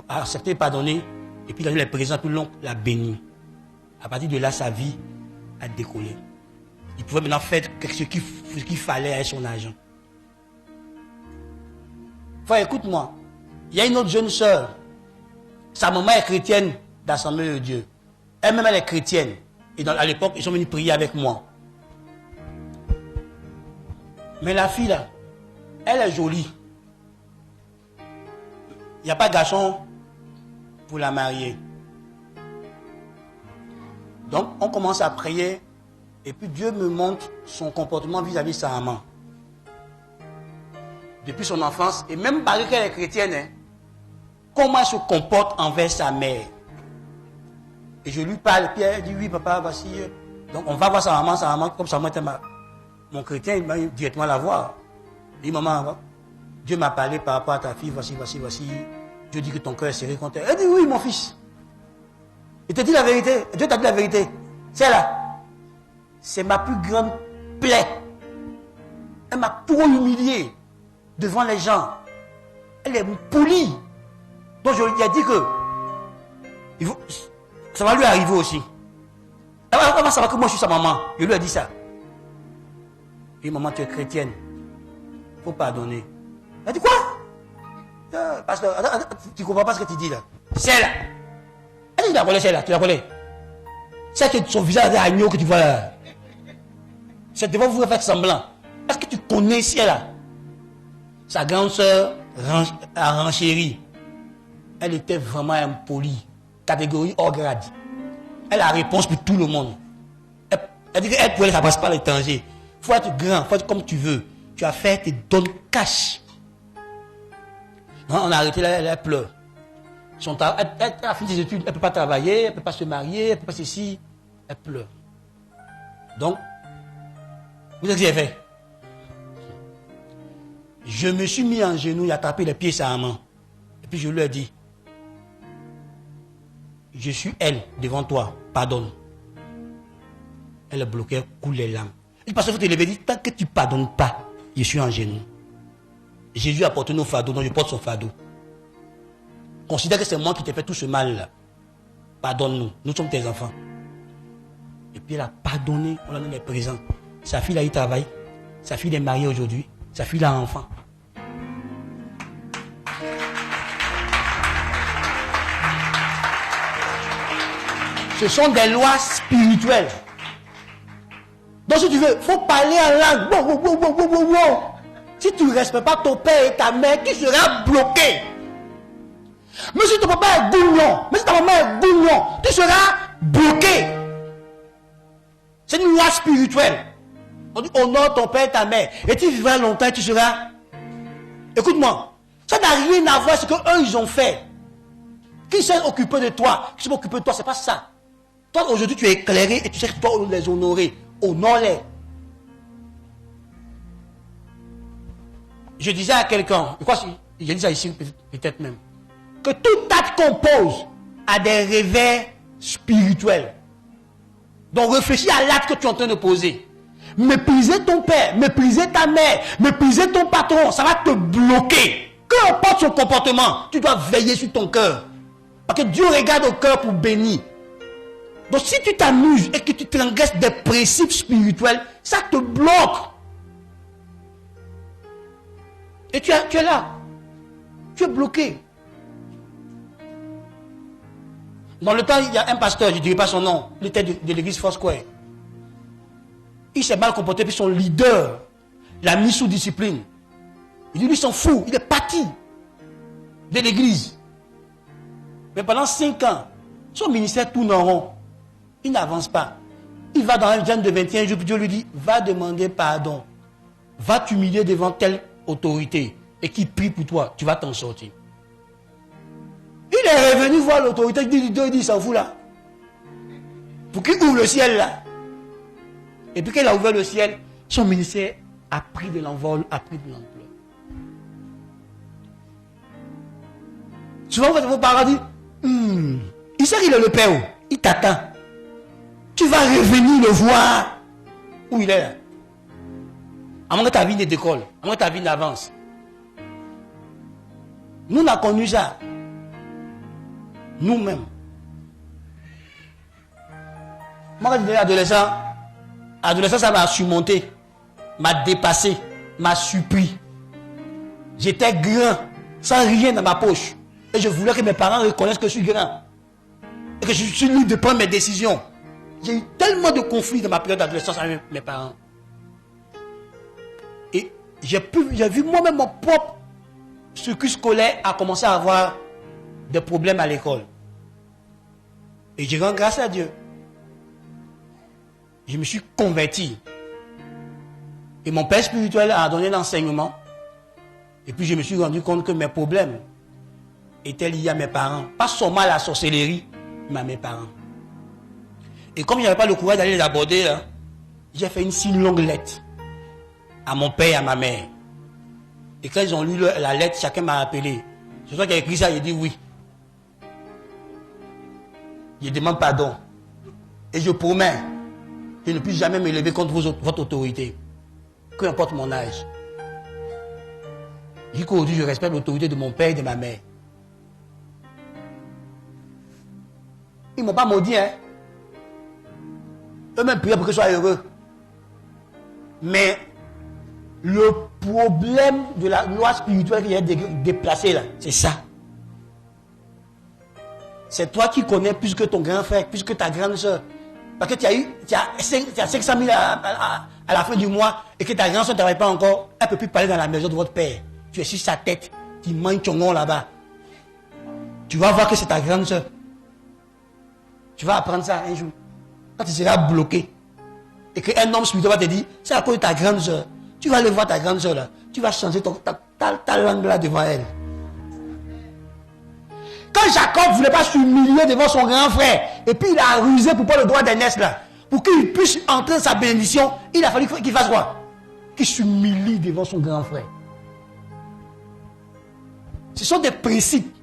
accepté de pardonner. Et puis il a eu les présents, puis l'oncle l'a béni. À partir de là, sa vie a décollé. Il pouvait maintenant faire ce qu'il fallait avec son argent. Frère, écoute-moi. Il y a une autre jeune sœur. Sa maman est chrétienne d'Assemblée de Dieu. Elle-même, elle est chrétienne. Et à l'époque, ils sont venus prier avec moi. Mais la fille, là, elle est jolie. Il n'y a pas de garçon pour la marier. Donc, on commence à prier. Et puis, Dieu me montre son comportement vis-à-vis de sa maman. Depuis son enfance, et même malgré qu'elle est chrétienne, hein, comment elle se comporte envers sa mère. Et je lui parle, et puis elle dit, oui papa, voici. Donc on va voir sa maman, comme sa maman était mon chrétien, il m'a directement la voir. Il dit, maman, Dieu m'a parlé par rapport à ta fille, voici. Dieu dit que ton cœur est serré contre elle. Elle dit, oui mon fils. Il te dit la vérité, Dieu t'a dit la vérité. C'est là. C'est ma plus grande plaie. Elle m'a trop humilié devant les gens. Elle est polie. Donc je lui ai dit que ça va lui arriver aussi. Elle va savoir que moi je suis sa maman. Je lui ai dit ça. Et maman, tu es chrétienne. Il faut pardonner. Elle dit quoi? Pasteur, tu ne comprends pas ce que tu dis là. C'est là. Elle dit, tu la connais, c'est là, tu la connais. C'est que son visage est agneau que tu vois là. C'est devant vous faire semblant. Est-ce que tu connais si elle là? Sa grande sœur a renchéri. Elle était vraiment impolie. Catégorie hors grade. Elle a la réponse pour tout le monde. Elle dit qu'elle pouvait s'adresser par l'étranger. Il faut être grand, il faut être comme tu veux. Tu as fait tes dons cash. Non, on a arrêté là, elle pleure. Elle a fini ses études, elle ne peut pas travailler, elle ne peut pas se marier, elle ne peut pas ceci. Elle pleure. Donc, vous savez ce que j'ai fait? Je me suis mis en genoux et attrapé les pieds sa maman. Et puis je lui ai dit, je suis elle devant toi, pardonne. Elle est bloquée, elle coule les larmes. Il dit, parce qu'il faut te lever, dit, tant que tu ne pardonnes pas, je suis en genoux. Jésus a porté nos fardeaux, donc je porte son fardeau. Considère que c'est moi qui t'ai fait tout ce mal-là. Pardonne-nous, nous sommes tes enfants. Et puis elle a pardonné, on a donné les présents. Sa fille là, il travaille. Sa fille est mariée aujourd'hui. Sa fille a un enfant. Ce sont des lois spirituelles. Donc si tu veux, il faut parler en langue. Si tu ne respectes pas ton père et ta mère, tu seras bloqué. Mais si ton papa est gougnon, mais si ta maman est gougnon, tu seras bloqué. C'est une loi spirituelle. On dit honore ton père et ta mère. Et tu vivras longtemps et tu seras... Écoute-moi, ça n'a rien à voir avec ce qu'eux ils ont fait. Qui s'est occupé de toi, qui s'est occupé de toi, c'est pas ça. Toi aujourd'hui tu es éclairé et tu sais que tu dois les honorer. Honore-les. Je disais à quelqu'un, je crois que je dis ça ici peut-être même, que tout acte qu'on pose a des revers spirituels. Donc réfléchis à l'acte que tu es en train de poser. Mépriser ton père, mépriser ta mère, mépriser ton patron, ça va te bloquer. Peu importe son comportement, tu dois veiller sur ton cœur. Parce que Dieu regarde au cœur pour bénir. Donc si tu t'amuses et que tu transgresses des principes spirituels, ça te bloque. Et tu es là. Tu es bloqué. Dans le temps, il y a un pasteur, je ne dirai pas son nom, il était de l'église Foursquare. Il s'est mal comporté, puis son leader l'a mis sous discipline. Il dit, lui, s'en fout, il est parti de l'église. Mais pendant 5 ans, son ministère tourne en rond. Il n'avance pas. Il va dans un jeûne de 21 jours, puis Dieu lui dit, va demander pardon. Va t'humilier devant telle autorité et qui prie pour toi, tu vas t'en sortir. Il est revenu voir l'autorité, il dit, il s'en fout là. Pour qu'il ouvre le ciel là. Et puis qu'il a ouvert le ciel, son ministère a pris de l'envol, a pris de l'ampleur. Souvent, vos parents disent, il sait qu'il est le père, il t'attend. Tu vas revenir le voir où il est là. À moins que ta vie ne décolle, à moins que ta vie n'avance. Nous, on a connu ça. Nous-mêmes. Moi, quand j'étais adolescent, ça m'a surmonté, m'a dépassé, m'a surpris. J'étais grand, sans rien dans ma poche. Et je voulais que mes parents reconnaissent que je suis grand. Et que je suis libre de prendre mes décisions. J'ai eu tellement de conflits dans ma période d'adolescence avec mes parents. Et j'ai vu moi-même mon propre circuit scolaire a commencé à avoir des problèmes à l'école. Et je rends grâce à Dieu. Je me suis converti. Et mon père spirituel a donné l'enseignement. Et puis je me suis rendu compte que mes problèmes étaient liés à mes parents. Pas seulement à la sorcellerie, mais à mes parents. Et comme je n'avais pas le courage d'aller les aborder, hein, j'ai fait une si longue lettre à mon père et à ma mère. Et quand ils ont lu la lettre, chacun m'a appelé. C'est toi qui as écrit ça, j'ai dit oui. Je demande pardon. Et je promets que je ne puisse jamais me lever contre votre autorité. Peu importe mon âge. Jusqu'aujourd'hui, je respecte l'autorité de mon père et de ma mère. Ils ne m'ont pas maudit, hein. Eux-mêmes priaient pour que je sois heureux. Mais le problème de la loi spirituelle qui est déplacée là, c'est ça. C'est toi qui connais plus que ton grand frère, plus que ta grande soeur. Parce que tu as 500 000 à la fin du mois et que ta grande soeur ne travaille pas encore, elle ne peut plus parler dans la maison de votre père. Tu es sur sa tête, tu manges ton nom là-bas. Tu vas voir que c'est ta grande soeur. Tu vas apprendre ça un jour. Quand tu seras bloqué et qu'un homme spirituel va te dire, c'est à cause de ta grande soeur. Tu vas aller voir ta grande soeur là. Tu vas changer ta langue là devant elle. Quand Jacob ne voulait pas s'humilier devant son grand frère, et puis il a rusé pour prendre le droit d'aînesse là, pour qu'il puisse entrer dans sa bénédiction, il a fallu qu'il fasse quoi? Qu'il s'humilie devant son grand frère. Ce sont des principes.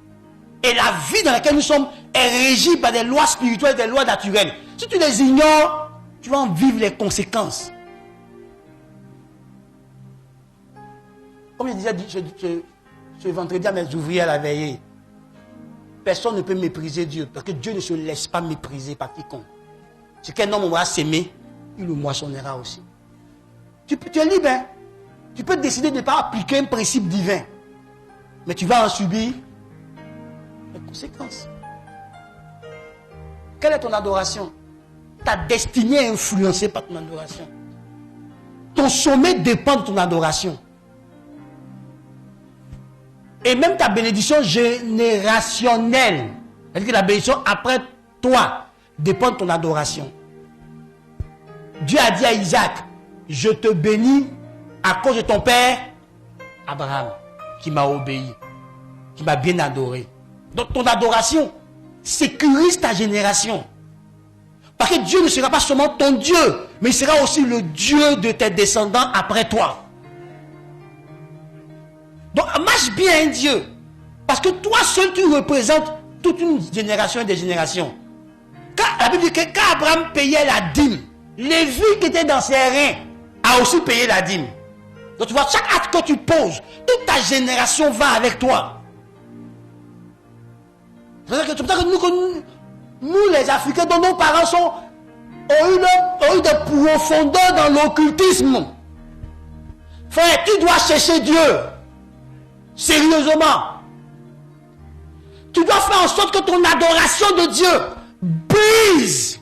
Et la vie dans laquelle nous sommes est régie par des lois spirituelles, des lois naturelles. Si tu les ignores, tu vas en vivre les conséquences. Comme je disais ce vendredi à mes ouvriers à la veillée, personne ne peut mépriser Dieu, parce que Dieu ne se laisse pas mépriser par quiconque. Ce qu'un homme aura sémé, il le moissonnera aussi. Tu es libre, hein? Tu peux décider de ne pas appliquer un principe divin, mais tu vas en subir les conséquences. Quelle est ton adoration? Ta destinée est influencée par ton adoration. Ton sommet dépend de ton adoration. Et même ta bénédiction générationnelle, c'est-à-dire que la bénédiction après toi dépend de ton adoration. Dieu a dit à Isaac, je te bénis à cause de ton père Abraham, qui m'a obéi, qui m'a bien adoré. Donc ton adoration sécurise ta génération. Parce que Dieu ne sera pas seulement ton Dieu, mais il sera aussi le Dieu de tes descendants après toi. Donc marche bien, Dieu. Parce que toi seul, tu représentes toute une génération et des générations. La Bible dit que quand Abraham payait la dîme, Lévi qui était dans ses reins a aussi payé la dîme. Donc tu vois, chaque acte que tu poses, toute ta génération va avec toi. C'est pour ça que nous les Africains, dont nos parents ont eu des profondeurs dans l'occultisme. Frère, tu dois chercher Dieu. Sérieusement. Tu dois faire en sorte que ton adoration de Dieu brise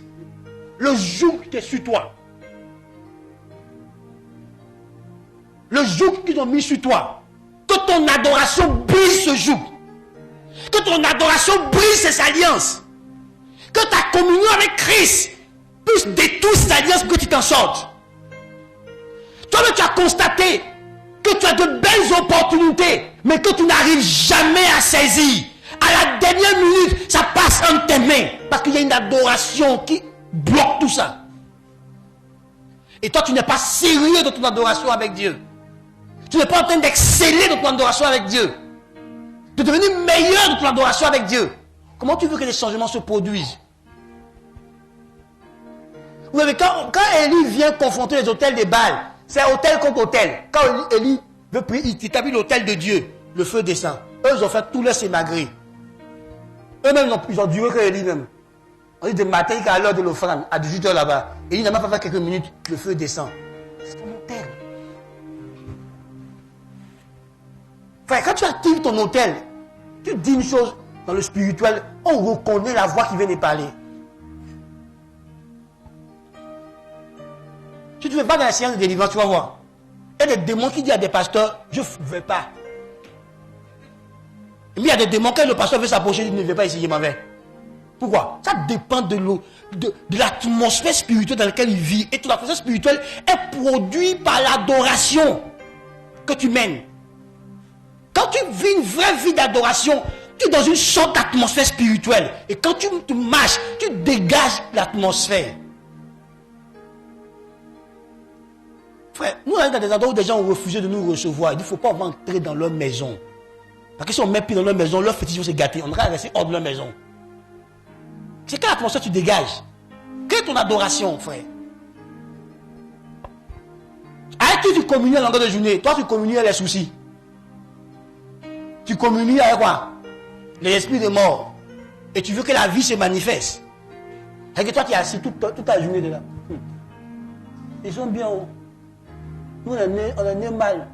le joug qui est sur toi. Le joug qu'ils ont mis sur toi. Que ton adoration brise ce joug. Que ton adoration brise ces alliances. Que ta communion avec Christ puisse détruire ces alliances, que tu t'en sortes. Toi-même, tu as constaté que tu as de belles opportunités, mais que tu n'arrives jamais à saisir. À la dernière minute, ça passe entre tes mains. Parce qu'il y a une adoration qui bloque tout ça. Et toi, tu n'es pas sérieux de ton adoration avec Dieu. Tu n'es pas en train d'exceller dans ton adoration avec Dieu. De devenir meilleur de ton adoration avec Dieu. Comment tu veux que les changements se produisent? Vous savez, quand Élie vient confronter les autels des Baals, c'est hôtel contre hôtel. Quand Élie veut prier, il établit l'hôtel de Dieu. Le feu descend. Eux, ils ont fait tout leur sémagré. Eux-mêmes, ils ont duré que Élie même. On dit de matin à l'heure de l'offrande, à 18h là-bas. Élie n'a même pas fait quelques minutes, le feu descend. C'est ton hôtel. Frère, quand tu actives ton hôtel, tu dis une chose dans le spirituel, on reconnaît la voix qui vient de parler. Si tu ne veux pas dans la séance de délivrance, tu vas voir. Il y a des démons qui disent à des pasteurs, je ne veux pas. Mais il y a des démons, quand le pasteur veut s'approcher, il ne veut pas essayer, m'en vais. Pourquoi? Ça dépend de l'atmosphère spirituelle dans laquelle il vit. Et ton atmosphère spirituelle est produite par l'adoration que tu mènes. Quand tu vis une vraie vie d'adoration, tu es dans une sorte d'atmosphère spirituelle. Et quand tu marches, tu dégages l'atmosphère. Frère, nous allons dans des endroits où des gens ont refusé de nous recevoir. Il ne faut pas entrer dans leur maison. Parce que si on met pied dans leur maison, leur fétiche vont se gâter. On devrait rester hors de leur maison. C'est quelle atmosphère tu dégages? Quelle est ton adoration, frère? Avec qui tu communies à longueur de journée? Toi, tu communies avec les soucis. Tu communies avec quoi? Les esprits de mort. Et tu veux que la vie se manifeste. C'est que toi, tu es assis toute ta journée de là. Ils sont bien hauts. Nous, on est né mal.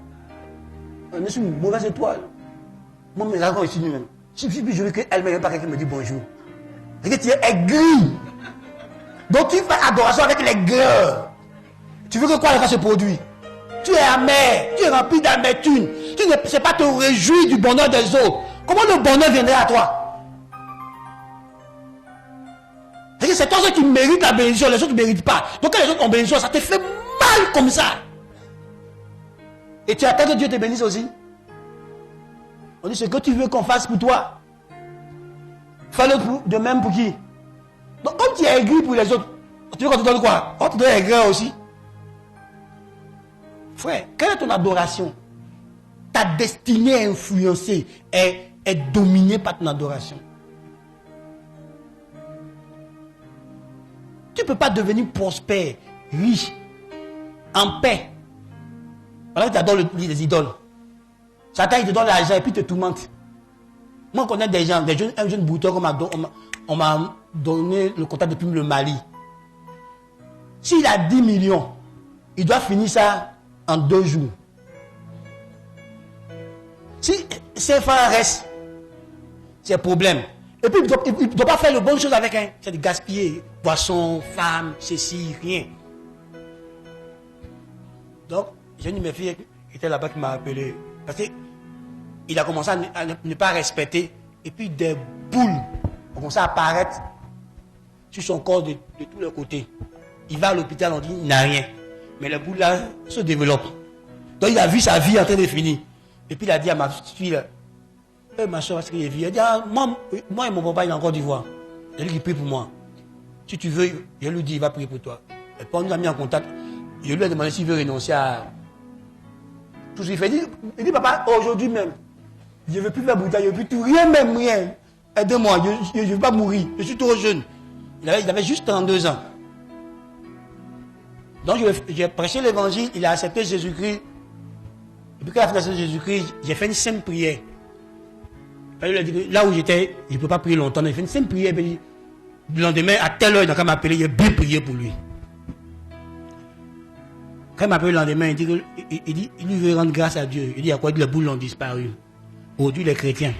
On est sur une mauvaise étoile. Moi, mes enfants ici, nous-mêmes. Si je veux qu'elle ne pas quelqu'un me dit bonjour. C'est que tu es aigri. Donc, tu fais adoration avec l'aigreur. Tu veux que quoi va se produire? Tu es amer. Tu es rempli d'amertume. Tu ne sais pas te réjouir du bonheur des autres. Comment le bonheur viendrait à toi? C'est toi qui mérites la bénédiction. Les autres ne méritent pas. Donc, quand les autres ont bénédiction, ça te fait mal comme ça. Et tu attends que Dieu te bénisse aussi. On dit ce que tu veux qu'on fasse pour toi. Fais-le de même pour qui? Donc comme tu es aigri pour les autres, tu veux qu'on te donne quoi? On te donne aigreur aussi. Frère, quelle est ton adoration? Ta destinée est influencée, est dominée par ton adoration. Tu ne peux pas devenir prospère, riche, en paix. Alors que tu adores les idoles. Satan, il te donne l'argent et puis il te tourmente. Moi, je connais des gens, un jeune bouton on m'a donné le contact depuis le Mali. S'il a 10 millions, il doit finir ça en 2 jours. Si ses frères restent, c'est un problème. Et puis, il ne doit pas faire de bonnes choses avec un. C'est de gaspiller. Boisson, femme, ceci, rien. Donc, j'ai une de mes filles qui était là-bas qui m'a appelé. Parce qu'il a commencé à ne pas respecter. Et puis, des boules ont commencé à apparaître sur son corps de tous les côtés. Il va à l'hôpital, on dit il n'a rien. Mais les boules là se développent. Donc, il a vu sa vie en train de finir. Et puis, il a dit à ma fille, ma soeur, parce qu'il est vieux. Il a dit, ah, moi et mon papa, il est encore d'Ivoire. C'est lui qui prie pour moi. Si tu veux, je lui dis, il va prier pour toi. Et puis, on nous a mis en contact. Je lui ai demandé s'il veut renoncer à tout ce qu'il fait. Il dit, papa, aujourd'hui même, je ne veux plus faire bouteille, je ne veux plus tout, rien, même rien. Aidez-moi, je ne veux pas mourir. Je suis trop jeune. Il avait juste 32 ans. Donc, j'ai prêché l'évangile, il a accepté Jésus-Christ. Et puis, quand il a accepté Jésus-Christ, j'ai fait une simple prière. Là où j'étais, je ne peux pas prier longtemps. J'ai fait une simple prière. Le lendemain, à telle heure, quand il m'a appelé, j'ai bien prié pour lui. Quand il m'a appelé le lendemain, il lui veut rendre grâce à Dieu. Il dit, à quoi les boules ont disparu. Aujourd'hui, les chrétiens,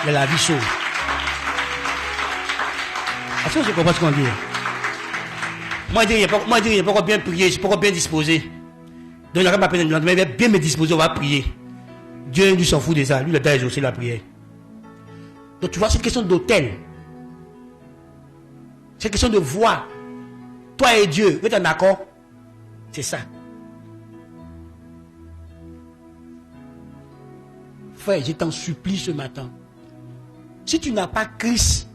il y a la vie sauve. Est-ce que je comprends ce qu'on dit? Moi, je dis, il n'y a pas encore bien prié, je ne suis pas encore bien disposé. Donc, quand il m'a appelé le lendemain, il va bien me disposer, on va prier. Dieu, lui, s'en fout de ça. Lui, il a déjà exaucé la prière. Donc, tu vois, c'est une question d'autel. C'est une question de voix. Toi et Dieu, vous êtes en accord? C'est ça. Frère, je t'en supplie ce matin. Si tu n'as pas Christ,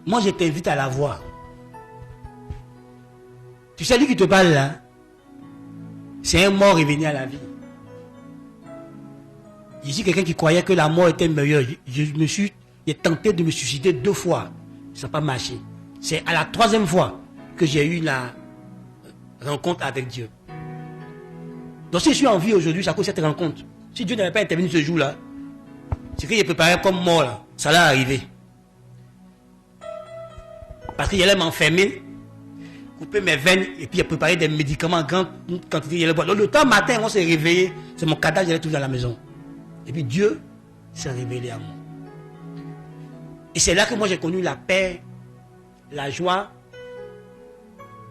moi, je t'invite à l'avoir. Tu sais, lui qui te parle là, c'est un mort revenu à la vie. Je suis quelqu'un qui croyait que la mort était meilleure. J'ai tenté de me suicider 2 fois. Ça n'a pas marché. C'est à la 3e fois que j'ai eu la rencontre avec Dieu. Donc si je suis en vie aujourd'hui, c'est à cause de cette rencontre. Si Dieu n'avait pas intervenu ce jour-là, c'est qu'il est préparé comme mort là. Ça allait arriver. Parce qu'il allait m'enfermer, couper mes veines, et puis il a préparé des médicaments en grande quantité. Il allait boire. Donc le temps matin, on s'est réveillé, c'est mon cadavre, j'allais tout dans la maison. Et puis Dieu s'est révélé à moi. Et c'est là que moi j'ai connu la paix, la joie.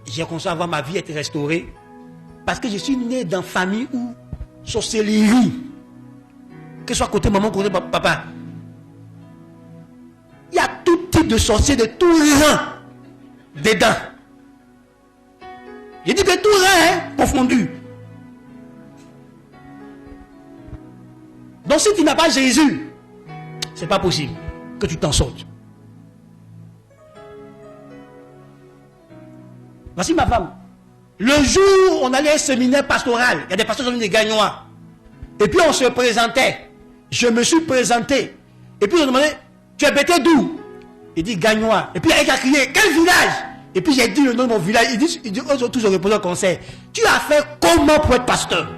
J'ai commencé à voir ma vie être restaurée. Parce que je suis né dans une famille où sorcellerie, que ce soit côté maman, côté papa, il y a tout type de sorcier de tout rang dedans. Je dis que tout rang, confondu. Donc si tu n'as pas Jésus, c'est pas possible que tu t'en sortes. Voici ma femme. Le jour où on allait à un séminaire pastoral, il y a des pasteurs qui sont venus des Gagnois. Et puis on se présentait. Je me suis présenté. Et puis on demandait, tu es bêté d'où? Il dit Gagnois. Et puis il a crié, quel village? Et puis j'ai dit le nom de mon village. Il dit eux tous ont répondu au conseil. Tu as fait comment pour être pasteur?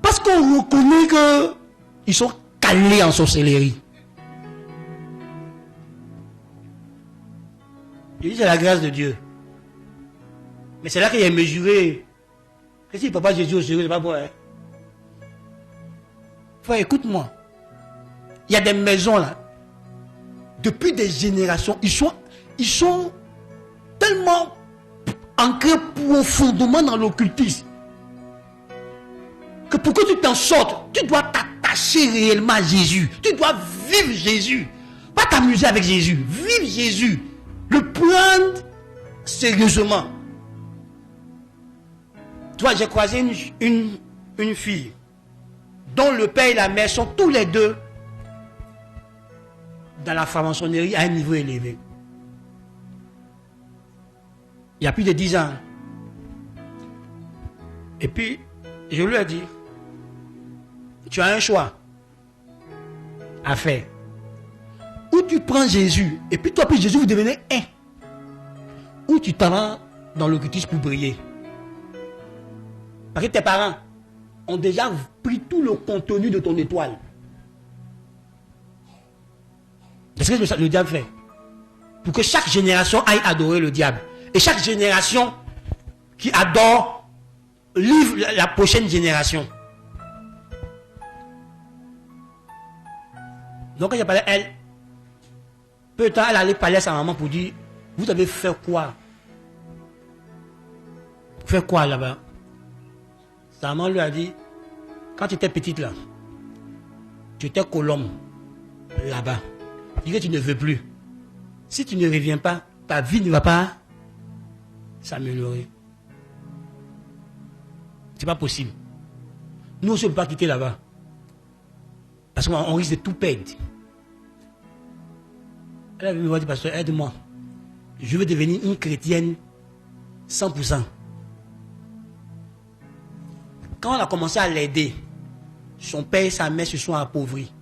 Parce qu'on reconnaît qu'ils sont calés en sorcellerie. Je dis c'est la grâce de Dieu. Mais c'est là qu'il a mesuré. Qu'est-ce que papa Jésus au sérieux, c'est pas bon, hein? Frère, écoute-moi. Il y a des maisons là. Depuis des générations, ils sont tellement ancrés profondément dans l'occultisme que pour que tu t'en sortes, tu dois t'attacher réellement à Jésus. Tu dois vivre Jésus. Pas t'amuser avec Jésus. Vivre Jésus. Le prendre sérieusement. Toi, j'ai croisé une fille dont le père et la mère sont tous les deux dans la franc-maçonnerie à un niveau élevé. Il y a plus de 10 ans. Et puis, je lui ai dit, tu as un choix à faire. Ou tu prends Jésus, et puis toi puis Jésus, vous devenez un. Ou tu t'en vas dans l'occultisme pour briller. Parce que tes parents ont déjà pris tout le contenu de ton étoile. C'est ce que le diable fait. Pour que chaque génération aille adorer le diable. Et chaque génération qui adore livre la prochaine génération. Donc quand j'ai parlé à elle, peu de temps, elle allait parler à sa maman pour dire, vous avez fait quoi? Fait quoi là-bas? Sa maman lui a dit, quand tu étais petite là, tu étais colombe là-bas. Tu dis que tu ne veux plus. Si tu ne reviens pas, ta vie ne va pas s'améliorer. C'est pas possible. Nous aussi, on ne peut pas quitter là-bas. Parce qu'on risque de tout perdre. Elle a me dit, pasteur, aide-moi. Je veux devenir une chrétienne 100%. Quand on a commencé à l'aider, son père et sa mère se sont appauvris.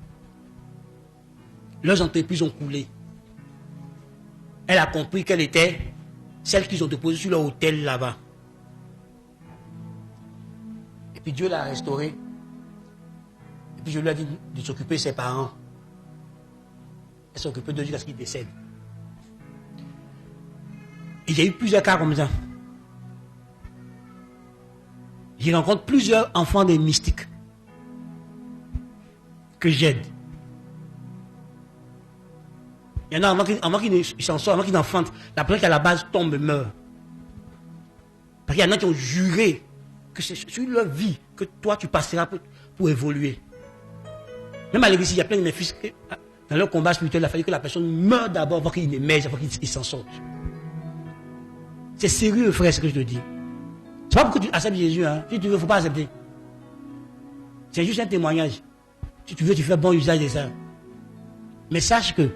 Leurs entreprises ont coulé. Elle a compris qu'elle était celle qu'ils ont déposée sur leur hôtel là-bas. Et puis Dieu l'a restaurée. Et puis je lui ai dit de s'occuper de ses parents. Elle s'est occupée de Dieu jusqu'à ce qu'il décède. Et il y a eu plusieurs cas comme ça. J'y rencontre plusieurs enfants des mystiques que j'aide. Il y en a avant qu'ils s'en sortent, avant qu'ils enfantent, la personne qui à la base tombe meurt. Parce qu'il y en a qui ont juré que c'est sur leur vie que toi tu passeras pour évoluer. Même à l'église, il y a plein de mes fils qui, dans leur combat spirituel, il a fallu que la personne meure d'abord avant qu'il émerge, avant qu'il s'en sorte. C'est sérieux, frère, ce que je te dis. C'est pas pour que tu acceptes Jésus, hein. Si tu veux, il ne faut pas accepter. C'est juste un témoignage. Si tu veux, tu fais bon usage de ça. Mais sache que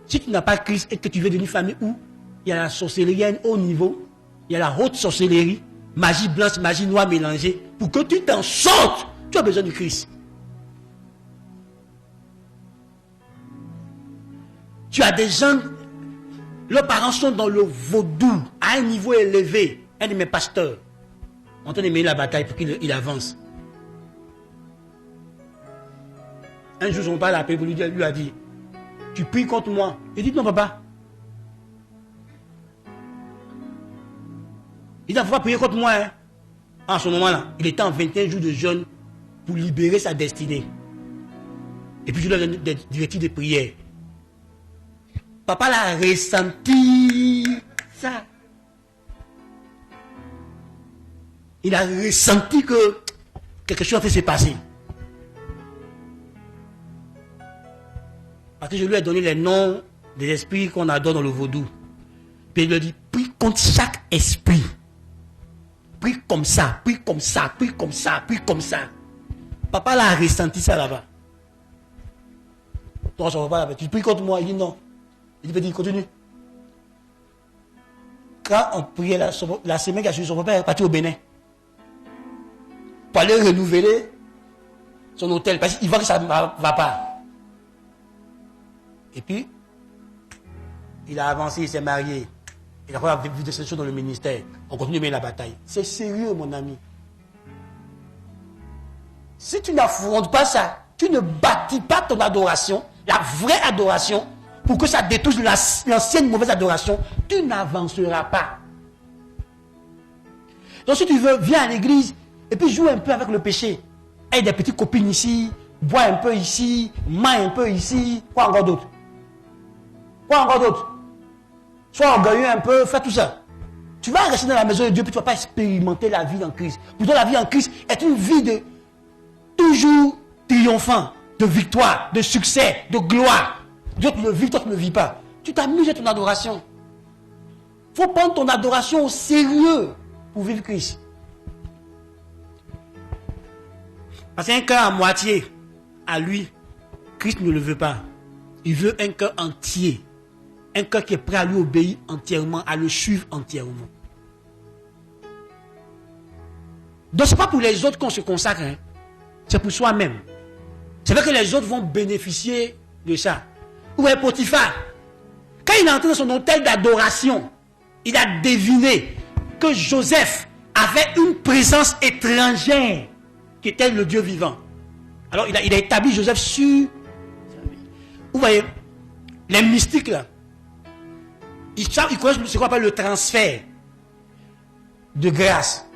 si tu n'as pas Christ et que tu veux devenir famille où il y a la sorcellerie à un haut niveau, il y a la haute sorcellerie, magie blanche, magie noire mélangée, pour que tu t'en sortes, tu as besoin de Christ. Tu as des gens, leurs parents sont dans le vaudou, à un niveau élevé. Un de mes pasteurs, en train de mener la bataille pour qu'il avance. Un jour, son père l'a appelé pour lui a dit, tu pries contre moi. Il dit, non papa. Il dit, il ne faut pas prier contre moi. Hein. En ce moment-là, il était en 21 jours de jeûne pour libérer sa destinée. Et puis je lui ai donné des directives de prière. Papa l'a ressenti ça. Il a ressenti que quelque chose s'est passé. Parce que je lui ai donné les noms des esprits qu'on adore dans le vaudou. Puis il lui a dit, prie contre chaque esprit. Prie comme ça, prie comme ça, prie comme ça, prie comme ça. Papa l'a ressenti ça là-bas. Toi, son papa là-bas, tu pries contre moi? Il dit non. Il dit, continue. Quand on priait la semaine qui a suivi, son papa est parti au Bénin. Pour aller renouveler son hôtel, parce qu'il voit que ça ne va pas. Et puis, il a avancé, il s'est marié. Il a vu des choses dans le ministère. On continue de mener la bataille. C'est sérieux, mon ami. Si tu n'affrontes pas ça, tu ne bâtis pas ton adoration, la vraie adoration, pour que ça détruise l'ancienne mauvaise adoration, tu n'avanceras pas. Donc si tu veux, viens à l'église, et puis joue un peu avec le péché. Aide des petites copines ici, bois un peu ici, mange un peu ici, quoi encore d'autre? Quoi encore d'autre? Sois orgueilleux un peu, fais tout ça. Tu vas rester dans la maison de Dieu, puis tu ne vas pas expérimenter la vie en Christ. Pourtant, la vie en Christ est une vie de toujours triomphant, de victoire, de succès, de gloire. Dieu te le vit, toi tu ne le vis pas. Tu t'amuses à ton adoration. Il faut prendre ton adoration au sérieux pour vivre Christ. Parce qu'un cœur à moitié, à lui, Christ ne le veut pas. Il veut un cœur entier. Un cœur qui est prêt à lui obéir entièrement, à le suivre entièrement. Donc ce n'est pas pour les autres qu'on se consacre. Hein. C'est pour soi-même. C'est vrai que les autres vont bénéficier de ça. Où est Potiphar? Quand il est entré dans son hôtel d'adoration, il a deviné que Joseph avait une présence étrangère qui était le Dieu vivant. Alors il a établi Joseph sur... Vous voyez, les mystiques là, ils connaissent ce qu'on appelle le transfert de grâce.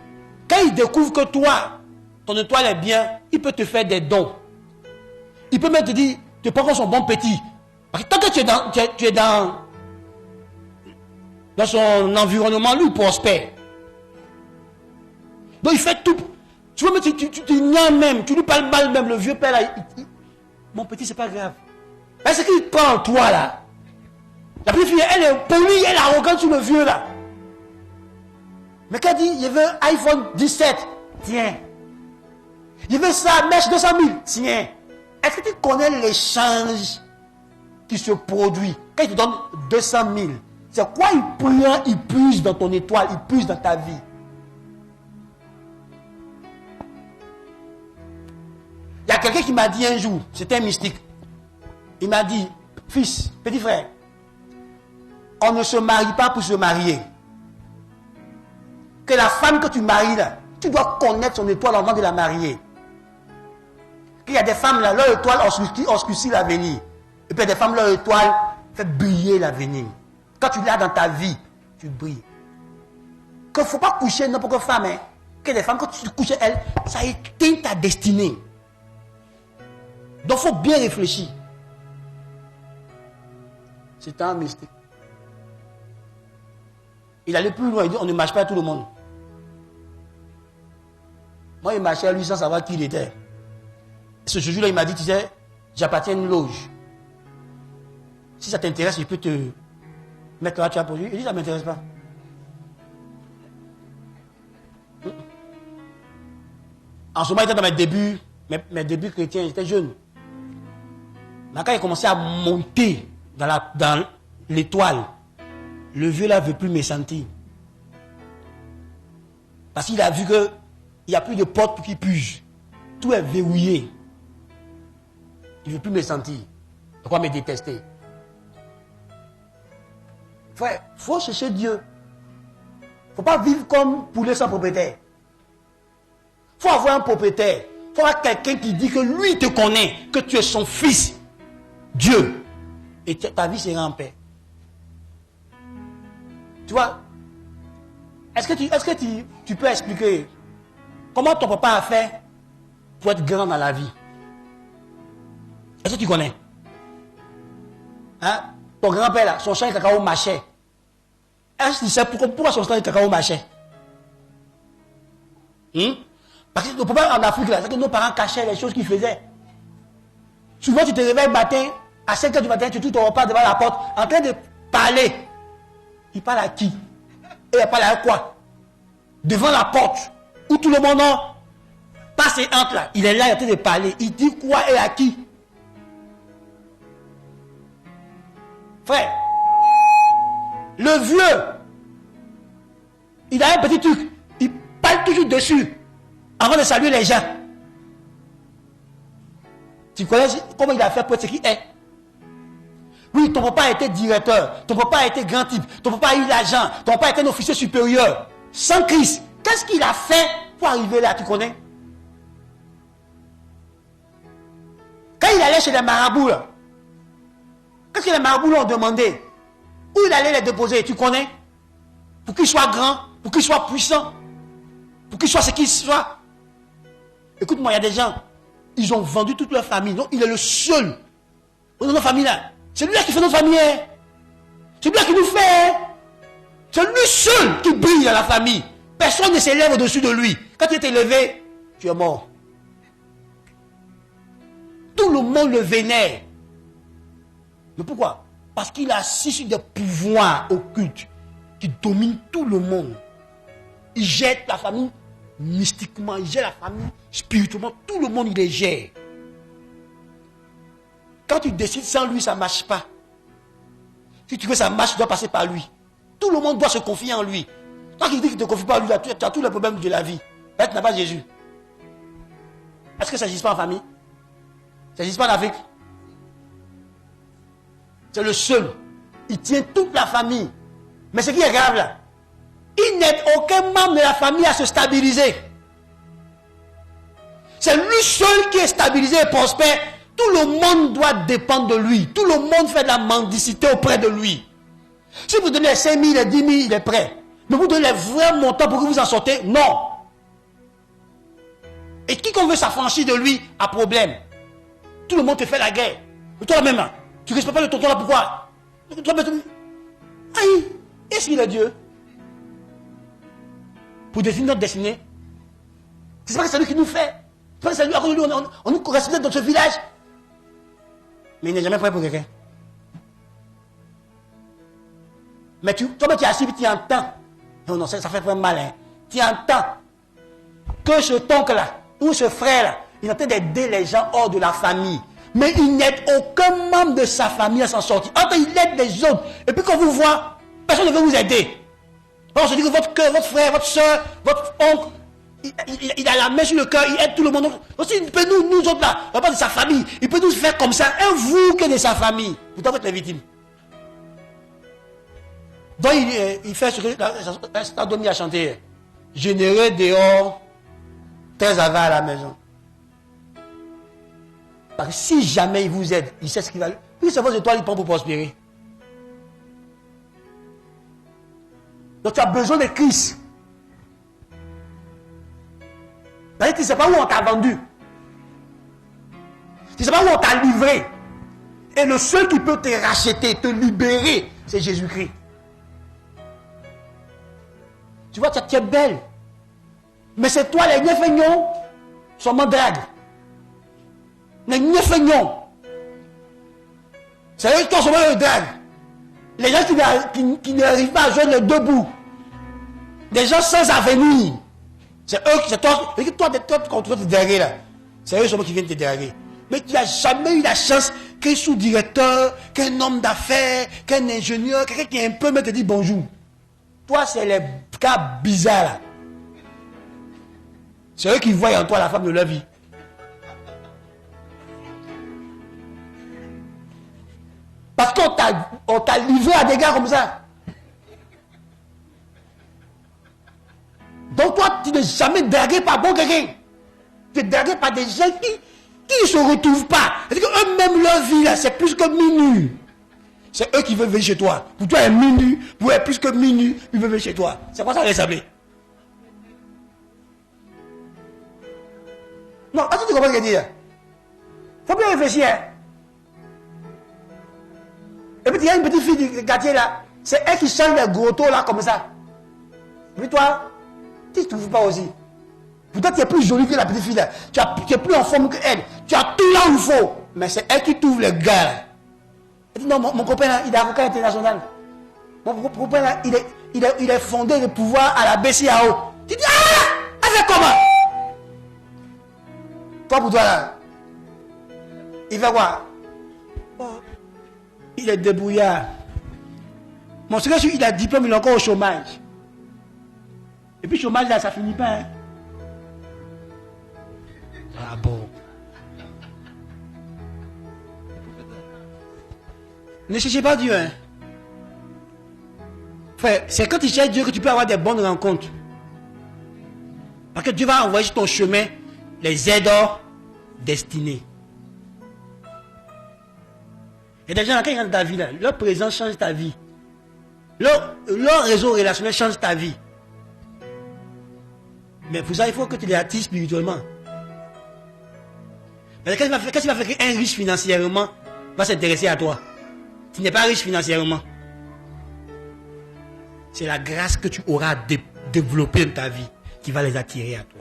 Quand ils découvrent que toi, ton étoile est bien, il peut te faire des dons. Il peut même te dire, tu prends son bon petit. Parce que tant que tu es dans son environnement, lui, il prospère. Donc il fait tout. Tu vois, mais tu ignares même, tu lui parles mal même, le vieux père là. Mon petit, c'est pas grave. Parce qu'il prend toi là. La petite fille, elle est polie, elle est arrogante sur le vieux là. Mais quand il dit, il veut iPhone 17, tiens. Il veut ça, mèche 200 000, tiens. Est-ce que tu connais l'échange qui se produit? Quand il te donne 200 000, c'est quoi il prend, il puise dans ton étoile, il puise dans ta vie. Il y a quelqu'un qui m'a dit un jour, c'était un mystique. Il m'a dit, fils, petit frère, on ne se marie pas pour se marier. Que la femme que tu maries là, tu dois connaître son étoile avant de la marier. Qu'il y a des femmes là, leur étoile obscurcit l'avenir. Et puis il y a des femmes, leur étoile fait briller l'avenir. Quand tu l'as dans ta vie, tu brilles. Qu'il ne faut pas coucher n'importe quelle femme. Hein. Que des femmes, quand tu couches elles, ça éteint ta destinée. Donc il faut bien réfléchir. C'est un mystique. Il allait plus loin, il dit on ne marche pas à tout le monde. Moi, il marchait à lui sans savoir qui il était. Ce jour-là, il m'a dit, tu sais, j'appartiens à une loge. Si ça t'intéresse, je peux te mettre là, tu as posé. Il dit, ça ne m'intéresse pas. En ce moment, il était dans mes débuts chrétiens, j'étais jeune. Mais quand il commençait à monter dans l'étoile, le vieux là ne veut plus me sentir. Parce qu'il a vu qu'il n'y a plus de porte pour qu'il puise. Tout est verrouillé. Il ne veut plus me sentir. Il va me détester. Frère, il faut chercher Dieu. Il ne faut pas vivre comme poulet sans propriétaire. Il faut avoir un propriétaire. Il faut avoir quelqu'un qui dit que lui te connaît, que tu es son fils, Dieu. Et ta vie sera en paix. Tu vois, est-ce que tu peux expliquer comment ton papa a fait pour être grand dans la vie? Est-ce que tu connais? Hein? Ton grand-père là, son champ de cacao marchait. Est-ce que tu sais pourquoi son champ de cacao marchait? Parce que nos papa en Afrique là, c'est que nos parents cachaient les choses qu'ils faisaient. Souvent tu te réveilles le matin, à 5 h du matin, tu trouves ton repas devant la porte, en train de parler. Il parle à qui? Et il parle à quoi? Devant la porte, où tout le monde passe et entre là. Il est là, il est en train de parler. Il dit quoi et à qui? Frère, le vieux, il a un petit truc. Il parle toujours dessus, avant de saluer les gens. Tu connais comment il a fait pour être ce qu'il est? Oui, ton papa a été directeur, ton papa a été grand type, ton papa a eu l'argent, ton papa a été un officier supérieur. Sans Christ, qu'est-ce qu'il a fait pour arriver là, tu connais? Quand il allait chez les marabouts, là, qu'est-ce que les marabouts lui ont demandé? Où il allait les déposer, tu connais? Pour qu'il soit grand, pour qu'il soit puissant, pour qu'il soit ce qu'il soit. Écoute-moi, il y a des gens, ils ont vendu toute leur famille. Donc, il est le seul dans notre famille là. C'est lui qui fait notre famille. Hein. C'est lui qui nous fait. Hein. C'est lui seul qui brille dans la famille. Personne ne s'élève au-dessus de lui. Quand tu es élevé, tu es mort. Tout le monde le vénère. Mais pourquoi? Parce qu'il a assis sur des pouvoirs occultes qui dominent tout le monde. Il jette la famille mystiquement, il gère la famille spirituellement, tout le monde il les gère. Quand tu décides sans lui, ça ne marche pas. Si tu veux que ça marche, tu dois passer par lui. Tout le monde doit se confier en lui. Quand il dit qu'il ne te confie pas en lui, tu as tous les problèmes de la vie. Là, tu n'as pas Jésus. Est-ce que ça n'existe pas en famille? Ça n'existe pas en Afrique? C'est le seul. Il tient toute la famille. Mais ce qui est grave là, il n'aide aucun membre de la famille à se stabiliser. C'est lui seul qui est stabilisé et prospère. Tout le monde doit dépendre de lui. Tout le monde fait de la mendicité auprès de lui. Si vous donnez 5 000 et 10 000, il est prêt. Mais vous donnez les vrais montants pour que vous en sortez, non. Et quiconque veut s'affranchir de lui a problème. Tout le monde te fait la guerre. Et toi même, tu ne respectes pas le tonton là, pourquoi? Aïe, est-ce qu'il est Dieu? Pour définir notre destinée. C'est pas que c'est lui qui nous fait. C'est pas que c'est lui, à cause de lui, on nous respecte dans ce village. Mais il n'est jamais prêt pour quelqu'un. Mais toi, tu es assis et tu entends. Non, non, ça fait vraiment mal. Hein. Tu entends que ce oncle-là, ou ce frère-là, il est en train d'aider les gens hors de la famille. Mais il n'aide aucun membre de sa famille à s'en sortir. Enfin, il aide les autres. Et puis quand vous voyez, personne ne veut vous aider. On se dit que votre cœur, votre frère, votre soeur, votre oncle, il a la main sur le cœur, il aide tout le monde. Aussi, il peut nous autres là, on parle de sa famille, il peut nous faire comme ça, un vous que de sa famille. Pourtant, vous êtes les victimes. Donc, il fait ce que Sadomi a chanté. Généreux dehors, très avare à la maison. Parce que si jamais il vous aide, il sait ce qu'il va. Lui, c'est vos étoiles, il prend pour prospérer. Donc, tu as besoin de Christ. Tu ne sais pas où on t'a vendu. Tu ne sais pas où on t'a livré. Et le seul qui peut te racheter, te libérer, c'est Jésus-Christ. Tu vois, tu es belle. Mais c'est toi, les néfeignons, sont mon drague. Les néfeignons. C'est eux qui sont le drague. Les gens qui n'arrivent pas à joindre les deux bouts. Des gens sans avenir. C'est eux qui... Toi, quand tu te draguer là, c'est eux seulement qui viennent te draguer. Mais tu n'as jamais eu la chance qu'un sous-directeur, qu'un homme d'affaires, qu'un ingénieur, quelqu'un qui est un peu, mais te dit bonjour. Toi, c'est les cas bizarres là. C'est eux qui voient en toi la femme de leur vie. Parce qu'on t'a livré à des gars comme ça. Donc toi, tu n'es jamais dragué par bon quelqu'un. Tu es dragué par des gens qui ne se retrouvent pas. C'est-à-dire qu'eux-mêmes, leur vie là, c'est plus que minuit. C'est eux qui veulent venir chez toi. Pour toi, un minuit, pour être plus que minuit, ils veulent venir chez toi. C'est quoi ça ressemble? Non, est-ce que tu comprends ce que je dis? Faut bien réfléchir. Et puis il y a une petite fille du quartier là. C'est elle qui change les grottos là comme ça. Et puis toi, tu ne trouves pas aussi. Peut-être tu es plus jolie que la petite fille là. Tu es plus en forme qu'elle. Tu as tout là où il faut. Mais c'est elle qui trouve les gars là. Elle dit non, mon copain là, il est avocat international. Mon copain là, il est fondé de pouvoir à la BCAO. Tu dis ah, elle fait comment? Toi pour toi là, il fait quoi? Oh, il est débrouillard. Mon secret, il a diplôme, il est encore au chômage. Et puis chômage là, ça finit pas. Hein? Ah bon? Ne cherchez pas Dieu. Hein? Frère, c'est quand tu cherches Dieu que tu peux avoir des bonnes rencontres. Parce que Dieu va envoyer sur ton chemin les aides destinées. Et des gens, quand ils rentrent dans ta vie, là, leur présence change ta vie. Leur réseau relationnel change ta vie. Mais pour ça, il faut que tu les attises spirituellement. Mais qu'est-ce qui va faire qu'un riche financièrement va s'intéresser à toi? Tu n'es pas riche financièrement. C'est la grâce que tu auras développée dans ta vie qui va les attirer à toi.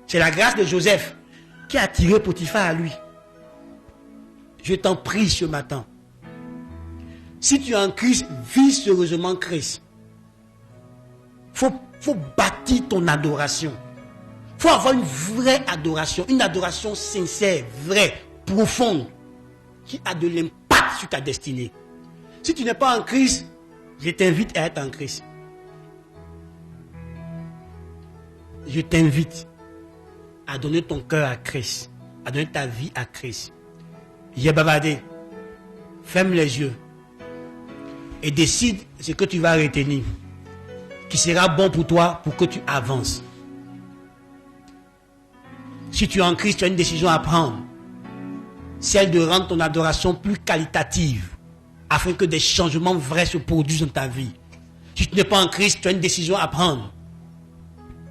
C'est la grâce de Joseph qui a attiré Potiphar à lui. Je t'en prie ce matin. Si tu es en Christ, vis sérieusement Christ. Faut bâtir ton adoration. Faut avoir une vraie adoration, une adoration sincère, vraie, profonde, qui a de l'impact sur ta destinée. Si tu n'es pas en Christ, je t'invite à être en Christ. Je t'invite à donner ton cœur à Christ, à donner ta vie à Christ. J'ai bavardé. Ferme les yeux et décide ce que tu vas retenir. qui sera bon pour toi pour que tu avances. Si tu es en Christ, tu as une décision à prendre. Celle de rendre ton adoration plus qualitative afin que des changements vrais se produisent dans ta vie. Si tu n'es pas en Christ, tu as une décision à prendre.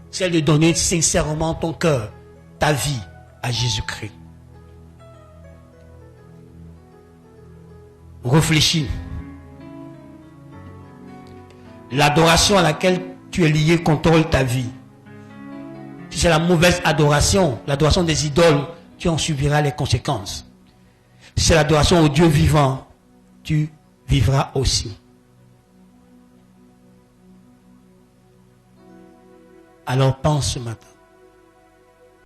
Celle de donner sincèrement ton cœur, ta vie à Jésus-Christ. Réfléchis. L'adoration à laquelle tu es lié contrôle ta vie. Si c'est la mauvaise adoration, l'adoration des idoles, tu en subiras les conséquences. Si c'est l'adoration au Dieu vivant, tu vivras aussi. Alors pense ce matin.